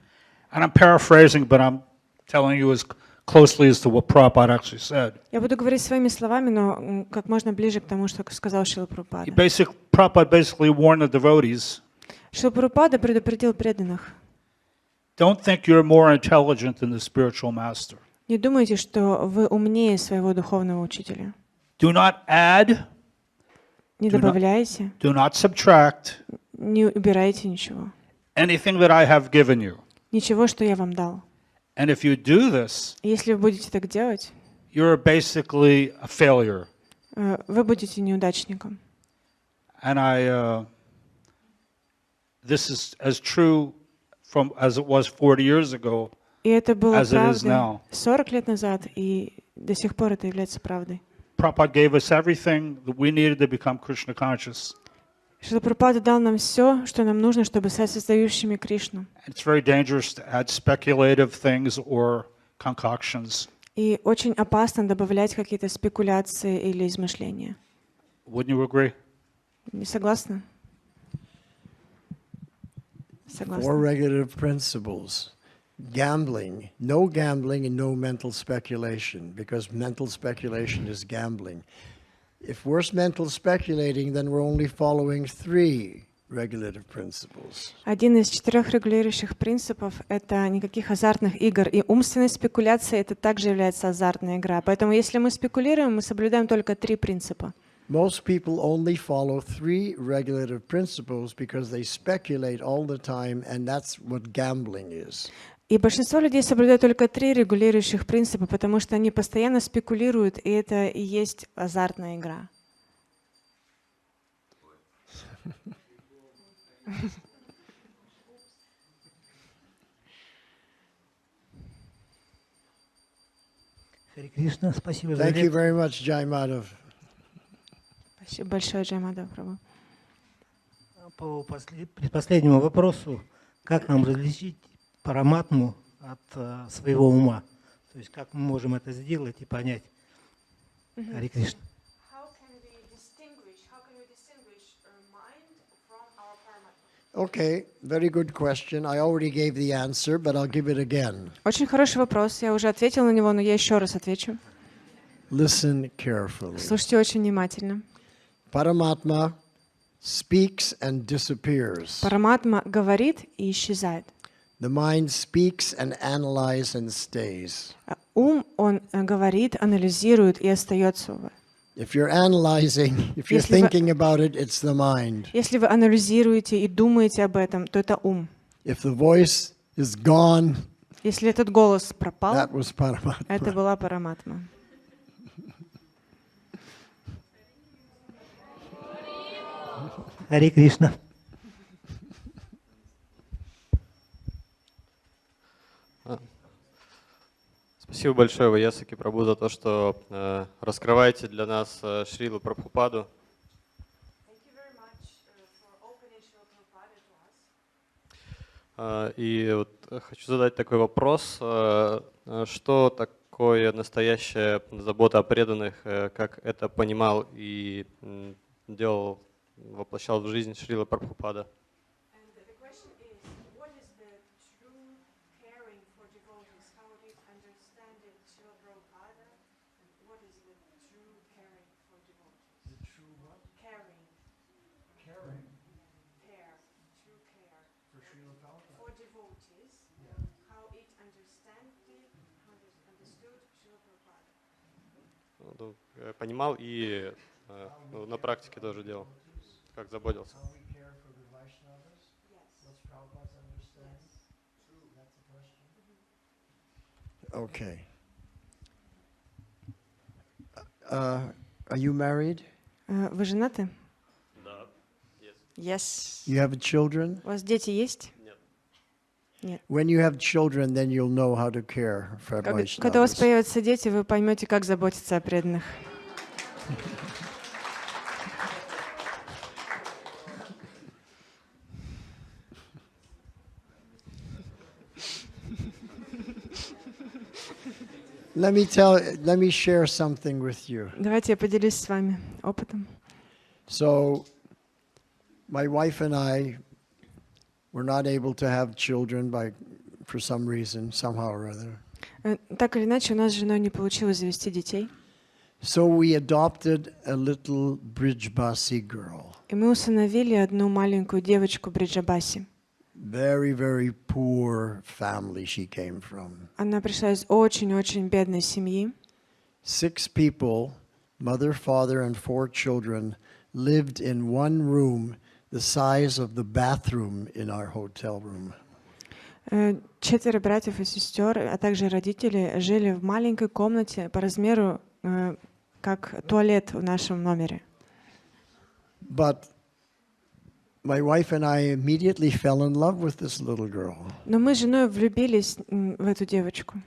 H: and I'm paraphrasing, but I'm telling you as closely as to what Prabhupada actually said.
B: Я буду говорить своими словами, но как можно ближе к тому, что сказал Шрила Прабхупада.
H: Prabhupada basically warned the devotees,
B: Шрила Прабхупада предупредил преданных.
H: don't think you're more intelligent than the spiritual master.
B: Не думайте, что вы умнее своего духовного учителя.
H: Do not add,
B: Не
H: Do not-
B: добавляйте,
H: do not subtract
B: не убирайте ничего.
H: anything that I have given you.
B: Ничего, что я вам дал.
H: And if you do this,
B: И если вы будете так делать,
H: you're basically a failure.
B: вы будете неудачником.
H: And this is as true as it was 40 years ago
B: И это было
H: as it is
B: правдой
H: now.
B: 40 лет назад, и до сих пор это является правдой.
H: Prabhupada gave us everything that we needed to become Krishna conscious.
B: Шрила Прабхупада дал нам все, что нам нужно, чтобы стать создающими Кришну.
H: It's very dangerous to add speculative things or concoctions.
B: И очень опасно добавлять какие-то спекуляции или измышления.
H: Wouldn't you agree?
B: Не согласна?
A: Four
B: Согласна.
A: regulative principles. Gambling, no gambling and no mental speculation, because mental speculation is gambling. If we're mental speculating, then we're only following 3 regulative principles.
B: Один из 4 регулирующих принципов — это никаких азартных игр. И умственная спекуляция — это также является азартная игра. Поэтому если мы спекулируем, мы соблюдаем только 3 принципа.
A: Most people only follow 3 regulative principles because they speculate all the time, and that's what gambling is.
B: И большинство людей соблюдают только 3 регулирующих принципа, потому что они постоянно спекулируют, и это и есть азартная игра.
G: Харе Кришна, спасибо за
A: Thank you
G: лекцию.
A: very much, Jai Madhav.
B: Спасибо большое, Джай Мадхав Прабху.
G: По предпоследнему вопросу, как нам различить параматму от своего ума? То есть как мы можем это сделать и понять? Харе Кришна.
A: Okay, very good question. I already gave the answer, but I'll give it again.
B: Очень хороший вопрос. Я уже ответила на него, но я еще раз отвечу.
A: Listen carefully.
B: Слушайте очень внимательно.
A: Paramatma speaks and disappears.
B: Параматма говорит и исчезает.
A: The mind speaks and analyzes and stays.
B: Ум, он говорит, анализирует и остается.
A: If you're analyzing, if you're
B: Если вы-
A: thinking about it, it's the mind.
B: Если вы анализируете и думаете об этом, то это ум.
A: If the voice is gone,
B: Если этот голос пропал,
A: that was Paramatma.
B: это была параматма.
G: Харе Кришна.
I: Спасибо большое, Ваясаки Прабху, за то, что раскрываете для нас Шрилу Прабхупаду. И вот хочу задать такой вопрос. Что такое настоящая забота о преданных, как это понимал и делал, воплощал в жизнь Шрила Прабхупада? Понимал и на практике тоже делал, как заботился.
A: Okay. Are you married?
B: Вы женаты?
I: Да.
B: Yes.
A: You have children?
B: У вас дети есть?
A: When you have children, then you'll know how to care for
B: Когда у вас
A: Vaishnavas.
B: появятся дети, вы поймете, как заботиться о преданных.
A: Let me share something with you.
B: Давайте я поделюсь с вами опытом.
A: So, my wife and I were not able to have children for some reason, somehow or other.
B: Так или иначе, у нас с женой не получилось завести детей.
A: So we adopted a little Brijbasi girl.
B: И мы усыновили одну маленькую девочку Бриджабаси.
A: Very, very poor family she came from.
B: Она пришла из очень-очень бедной семьи.
A: 6 people, mother, father, and 4 children, lived in one room the size of the bathroom in our hotel room.
B: 4 братьев и сестер, а также родители жили в маленькой комнате по размеру, как туалет в нашем номере.
A: But my wife and I immediately fell in love with this little girl.
B: Но мы с женой влюбились в эту девочку.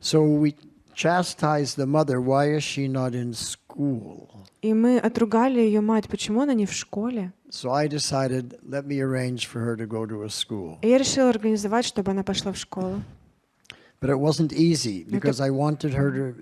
A: So we chastised the mother. Why is she not in school?
B: И мы отругали ее мать, почему она не в школе.
A: So I decided, let me arrange for her to go to a school.
B: И я решила организовать, чтобы она пошла в школу.
A: But it wasn't easy because I wanted her to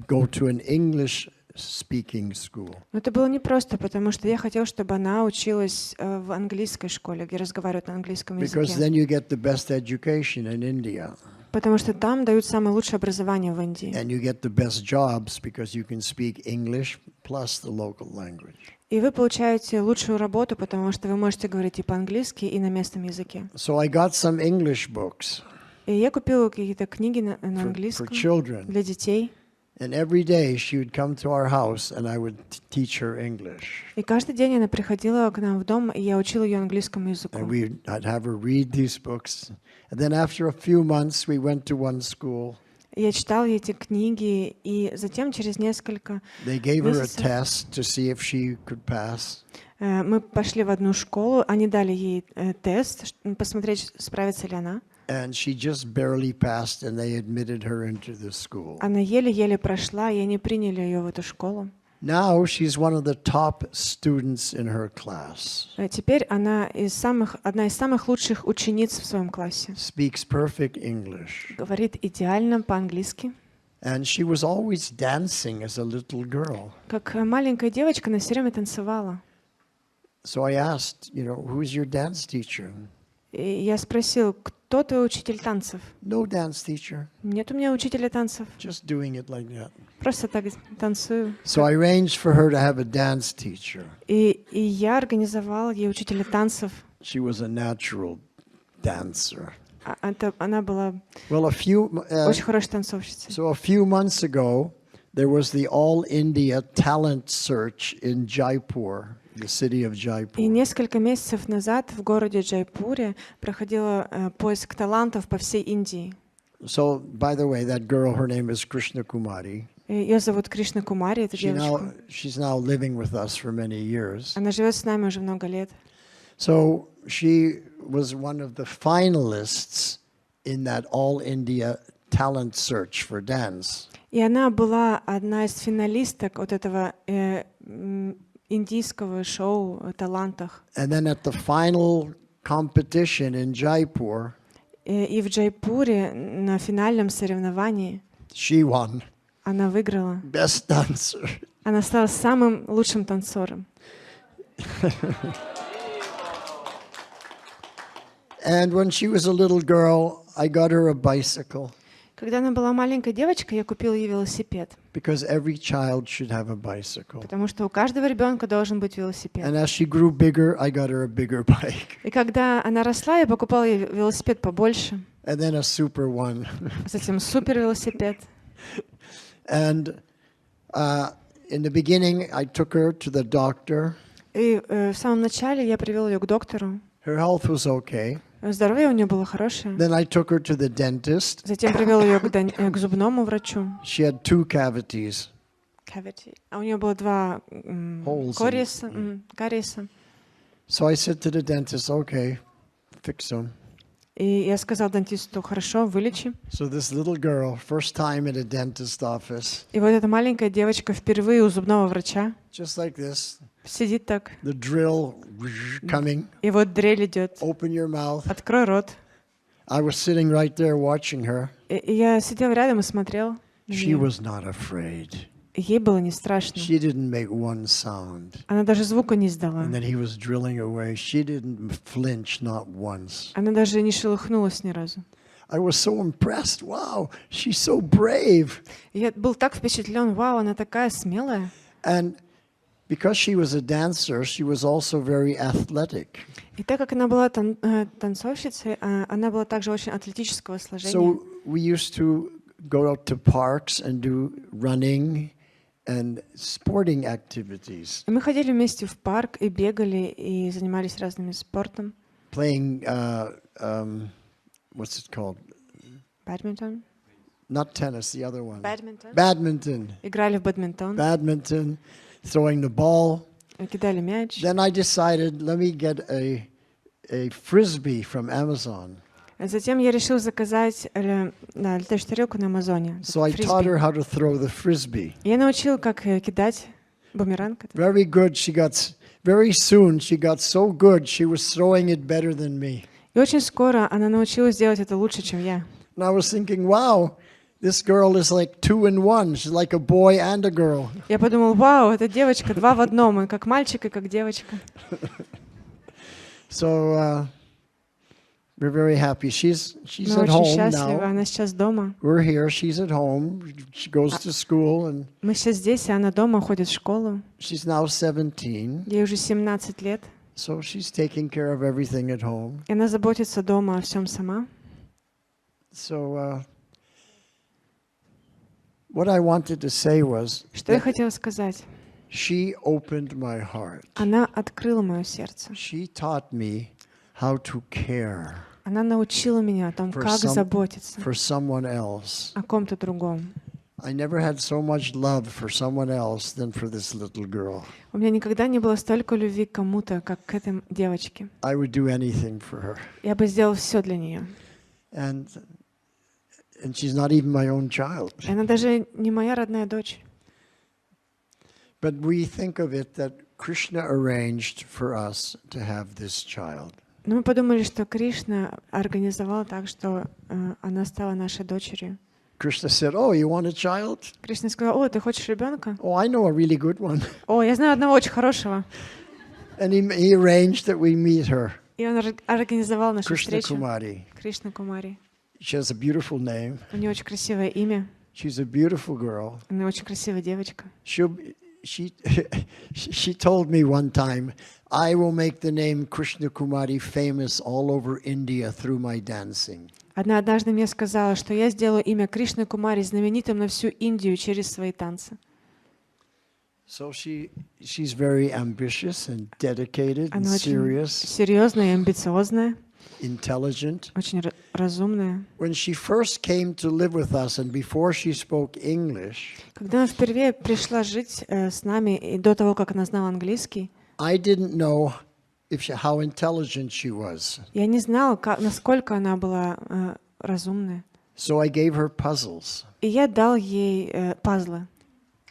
A: go to an English-speaking school.
B: Но это было непросто, потому что я хотела, чтобы она училась в английской школе, где разговаривают на английском
A: Because
B: языке.
A: then you get the best education in India.
B: Потому что там дают самое лучшее образование в Индии.
A: And you get the best jobs because you can speak English plus the local language.
B: И вы получаете лучшую работу, потому что вы можете говорить и по-английски, и на местном языке.
A: So I got some English books
B: И я купила какие-то книги на
A: for
B: английском
A: children.
B: для детей.
A: And every day she would come to our house and I would teach her English.
B: И каждый день она приходила к нам в дом, и я учила ее английскому языку.
A: And I'd have her read these books. And then after a few months we went to one school.
B: Я читала ей эти книги, и затем через несколько
A: They gave her a
B: месяцев
A: test to see if she could pass.
B: мы пошли в одну школу, они дали ей тест, посмотреть, справится ли она.
A: And she just barely passed and they admitted her into the school.
B: Она еле-еле прошла, и они приняли ее в эту школу.
A: Now she's one of the top students in her class.
B: Теперь она одна из самых лучших учениц в своем классе.
A: Speaks perfect English.
B: Говорит идеально по-английски.
A: And she was always dancing as a little girl.
B: Как маленькая девочка, она все время танцевала.
A: So I asked, who's your dance teacher?
B: И я спросила, кто твой учитель танцев?
A: No dance teacher.
B: Нет у меня учителя танцев.
A: Just doing it like that.
B: Просто так танцую.
A: So I arranged for her to have a dance teacher.
B: И я организовала ей учителя танцев.
A: She was a natural dancer.
B: Она была
A: Well,
B: очень хорошей танцовщицей.
A: So a few months ago, there was the All India Talent Search in Jaipur, the city of
B: И
A: Jaipur.
B: несколько месяцев назад в городе Джайпуре проходил поиск талантов по всей Индии.
A: So, by the way, that girl, her name is Krishna Kumari.
B: Ее зовут Кришна Кумари, эта девочка.
A: She's now living with us for many years.
B: Она живет с нами уже много лет.
A: So she was one of the finalists in that All India Talent Search for Dance.
B: И она была одна из финалисток вот этого индийского шоу о талантах.
A: And then at the final competition in Jaipur,
B: И в Джайпуре на финальном соревновании
A: she won.
B: она выиграла.
A: Best dancer.
B: Она стала самым лучшим танцором.
A: And when she was a little girl, I got her a bicycle.
B: Когда она была маленькой девочкой, я купила ей велосипед.
A: Because every child should have a bicycle.
B: Потому что у каждого ребенка должен быть велосипед.
A: And as she grew bigger, I got her a bigger bike.
B: И когда она росла, я покупала ей велосипед побольше.
A: And then a super one.
B: Затем супер велосипед.
A: And in the beginning, I took her to the doctor.
B: И в самом начале я привела ее к доктору.
A: Her health was okay.
B: Здоровье у нее было хорошее.
A: Then I took her to the dentist.
B: Затем привел ее к зубному врачу.
A: She had 2 cavities.
B: А у нее было 2 кариеса.
A: So I said to the dentist, okay, fix them.
B: И я сказал дантисту, хорошо, вылечи.
A: So this little girl, first time at a dentist office,
B: И вот эта маленькая девочка впервые у зубного врача
A: just like this,
B: сидит так.
A: the drill coming,
B: И вот дрель идет.
A: open your mouth.
B: Открой рот.
A: I was sitting right there watching her.
B: И я сидел рядом и смотрел на
A: She
B: неё.
A: was not afraid.
B: Ей было не страшно.
A: She didn't make one sound.
B: Она даже звука не издала.
A: And then he was drilling away. She didn't flinch not once.
B: Она даже не шелохнулась ни разу.
A: I was so impressed. Wow, she's so brave.
B: И я был так впечатлен. Вау, она такая смелая.
A: And because she was a dancer, she was also very athletic.
B: И так как она была танцовщицей, она была также очень атлетического сложения.
A: So we used to go out to parks and do running and sporting activities.
B: И мы ходили вместе в парк и бегали, и занимались разными спортом.
A: Playing, what's it called?
B: Бадминтон.
A: Not tennis, the other one.
B: Бадминтон.
A: Badminton.
B: Играли в бадминтон.
A: Badminton, throwing the ball.
B: кидали мяч.
A: Then I decided, let me get a frisbee from Amazon.
B: Затем я решил заказать летающую тарелку на Амазоне.
A: So I taught her how to throw the frisbee.
B: Я научил, как кидать бумеранг.
A: Very good. Very soon she got so good she was throwing it better than me.
B: И очень скоро она научилась делать это лучше, чем я.
A: And I was thinking, wow, this girl is like 2 in 1. She's like a boy and a girl.
B: Я подумал, вау, эта девочка 2 в одном, и как мальчик и как девочка.
A: So we're very happy. She's
B: Мы
A: at
B: очень
A: home
B: счастливы,
A: now.
B: она сейчас дома.
A: We're here. She's at home. She goes to school and
B: Мы сейчас здесь, и она дома ходит в школу.
A: she's now 17.
B: Ей уже 17 лет.
A: So she's taking care of everything at home.
B: И она заботится дома о всем сама.
A: So what I wanted to say was
B: Что я
A: that
B: хотела сказать?
A: she opened my heart.
B: Она открыла мое сердце.
A: She taught me how to care
B: Она научила меня о том,
A: for
B: как заботиться
A: someone else.
B: о ком-то другом.
A: I never had so much love for someone else than for this little girl.
B: У меня никогда не было столько любви к кому-то, как к этой девочке.
A: I would do anything for her.
B: Я бы сделал все для нее.
A: And she's not even my own child.
B: И она даже не моя родная дочь.
A: But we think of it that Krishna arranged for us to have this child.
B: Но мы подумали, что Кришна организовал так, что она стала нашей дочерью.
A: Krishna said, "Oh, you want a child?
B: Кришна сказал: "О, ты хочешь ребенка?
A: Oh, I know a really good one."
B: О, я знаю одного очень хорошего."
A: And he arranged that we meet her,
B: И он организовал нашу
A: Krishna
B: встречу.
A: Kumari.
B: Кришна Кумари.
A: She has a beautiful name.
B: У нее очень красивое имя.
A: She's a beautiful girl.
B: Она очень красивая девочка.
A: She told me one time, I will make the name Krishna Kumari famous all over India through my dancing.
B: Она однажды мне сказала, что я сделаю имя Кришны Кумари знаменитым на всю Индию через свои танцы.
A: So she's very ambitious and dedicated and
B: Она очень
A: serious,
B: серьезная и амбициозная,
A: intelligent.
B: очень разумная.
A: When she first came to live with us and before she spoke English,
B: Когда она впервые пришла жить с нами, и до того, как она знала английский,
A: I didn't know how intelligent she was.
B: я не знала, насколько она была разумная.
A: So I gave her puzzles.
B: И я дал ей пазлы.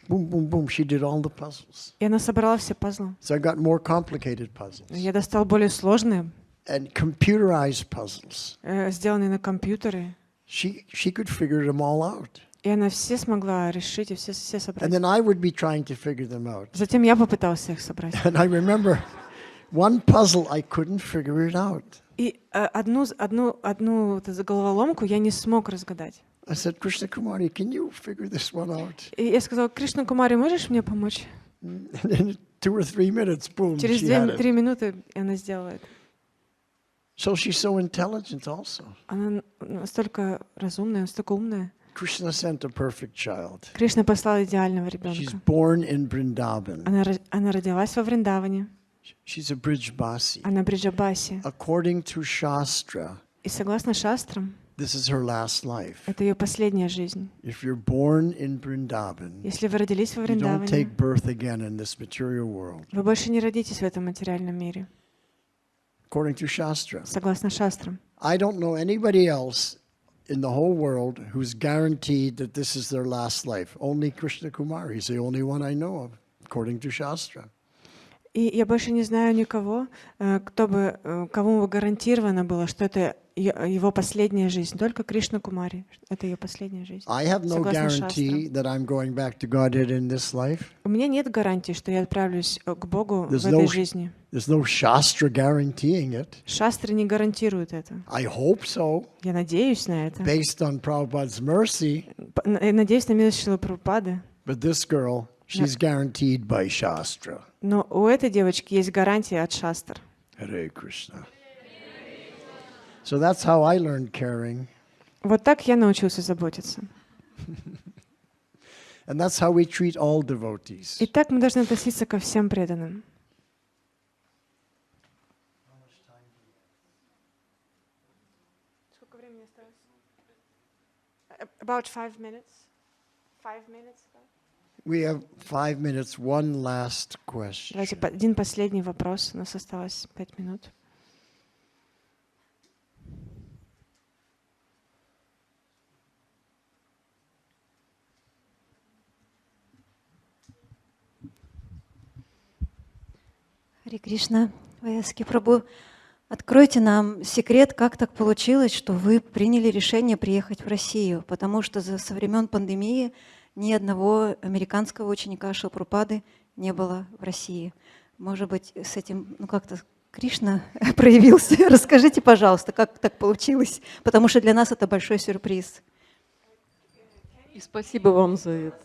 A: Boom, boom, boom. She did all the puzzles.
B: И она собрала все пазлы.
A: So I got more complicated puzzles.
B: Я достал более сложные,
A: And computerized puzzles.
B: сделанные на компьютере.
A: She could figure them all out.
B: И она все смогла решить и все собрать.
A: And then I would be trying to figure them out.
B: Затем я попытался их собрать.
A: And I remember one puzzle I couldn't figure it out.
B: И одну головоломку я не смог разгадать.
A: I said, Krishna Kumari, can you figure this one out?
B: И я сказала: "Кришна Кумари, можешь мне помочь?"
A: And in 2 or 3 minutes, boom,
B: Через
A: she had
B: 2-3
A: it.
B: минуты она сделала это.
A: So she's so intelligent also.
B: Она настолько разумная, настолько умная.
A: Krishna sent a perfect child.
B: Кришна послал идеального
A: She's
B: ребенка.
A: born in Vrindavan.
B: Она родилась во Вриндаване.
A: She's a Brijbasi.
B: Она Бриджабаси.
A: According to Shastra,
B: И согласно шастрам,
A: this is her last life.
B: это ее последняя жизнь.
A: If you're born in Vrindavan,
B: Если вы родились во
A: you don't
B: Вриндаване,
A: take birth again in this material world.
B: вы больше не родитесь в этом материальном мире.
A: According to Shastra.
B: Согласно шастрам.
A: I don't know anybody else in the whole world who's guaranteed that this is their last life. Only Krishna Kumari is the only one I know of, according to Shastra.
B: И я больше не знаю никого, кому бы гарантировано было, что это его последняя жизнь. Только Кришна Кумари. Это ее последняя жизнь.
A: I have no
B: Согласно
A: guarantee
B: шастрам.
A: that I'm going back to Godhead in this life.
B: У меня нет гарантии, что я отправлюсь к Богу
A: There's
B: в этой жизни.
A: There's no Shastra guaranteeing it.
B: Шастры не гарантируют это.
A: I hope so,
B: Я надеюсь на это.
A: based on Prabhupada's mercy.
B: Я надеюсь на милость Шрилы Прабхупады.
A: But this girl, she's guaranteed by Shastra.
B: Но у этой девочки есть гарантия от шастр.
A: Hare Krishna. So that's how I learned caring.
B: Вот так я научился заботиться.
A: And that's how we treat all devotees.
B: И так мы должны относиться ко всем преданным. Сколько времени осталось? About 5 minutes. 5 minutes.
A: We have 5 minutes. One last question.
B: Давайте один последний вопрос. У нас осталось 5 минут.
J: Харе Кришна, Ваясаки Прабху, откройте нам секрет, как так получилось, что вы приняли решение приехать в Россию, потому что со времен пандемии ни одного американского ученика Шрилы Прабхупады не было в России. Может быть, с этим как-то Кришна проявился. Расскажите, пожалуйста, как так получилось, потому что для нас это большой сюрприз.
K: И спасибо вам за это.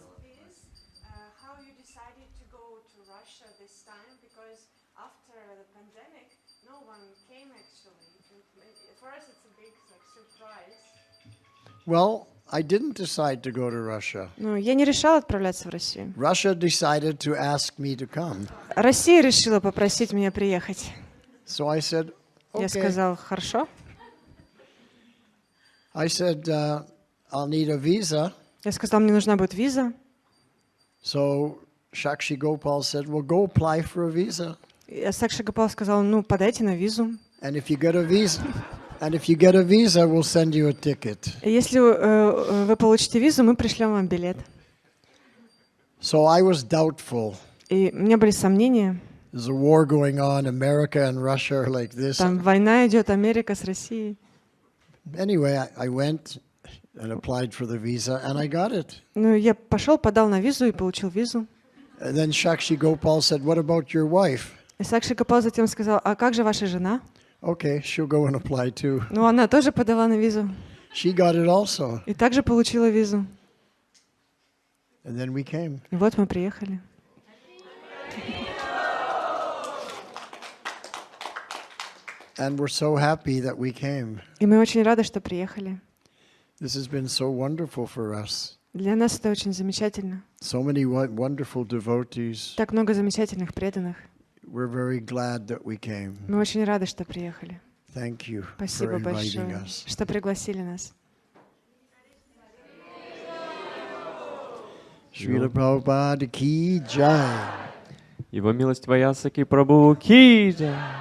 A: Well, I didn't decide to go to Russia.
B: Ну, я не решала отправляться в Россию.
A: Russia decided to ask me to come.
B: Россия решила попросить меня приехать.
A: So I said,
B: Я
A: okay.
B: сказал, хорошо.
A: I said, I'll need a visa.
B: Я сказал, мне нужна будет виза.
A: So Shakshi Gopal said, well, go apply for a visa.
B: И Сакши Гопал сказал, ну, подайте на визу.
A: And if you get a visa, we'll send you a ticket.
B: И если вы получите визу, мы пришлем вам билет.
A: So I was doubtful.
B: И у меня были сомнения.
A: There's a war going on. America and Russia are like this.
B: Там война идет, Америка с Россией.
A: Anyway, I went and applied for the visa, and I got it.
B: Ну, я пошел, подал на визу и получил визу.
A: And then Shakshi Gopal said, what about your wife?
B: И Сакши Гопал затем сказал, а как же ваша жена?
A: Okay, she'll go and apply too.
B: Ну, она тоже подала на визу.
A: She got it also.
B: И также получила визу.
A: And then we came.
B: И вот мы приехали.
A: And we're so happy that we came.
B: И мы очень рады, что приехали.
A: This has been so wonderful for us.
B: Для нас это очень замечательно.
A: So many wonderful devotees.
B: Так много замечательных преданных.
A: We're very glad that we came.
B: Мы очень рады, что приехали.
A: Thank you for
B: Спасибо
A: inviting
B: большое,
A: us.
B: что пригласили нас.
A: Srila Prabhupada ki jai.
L: Его милость Ваясаки Прабху ки джай.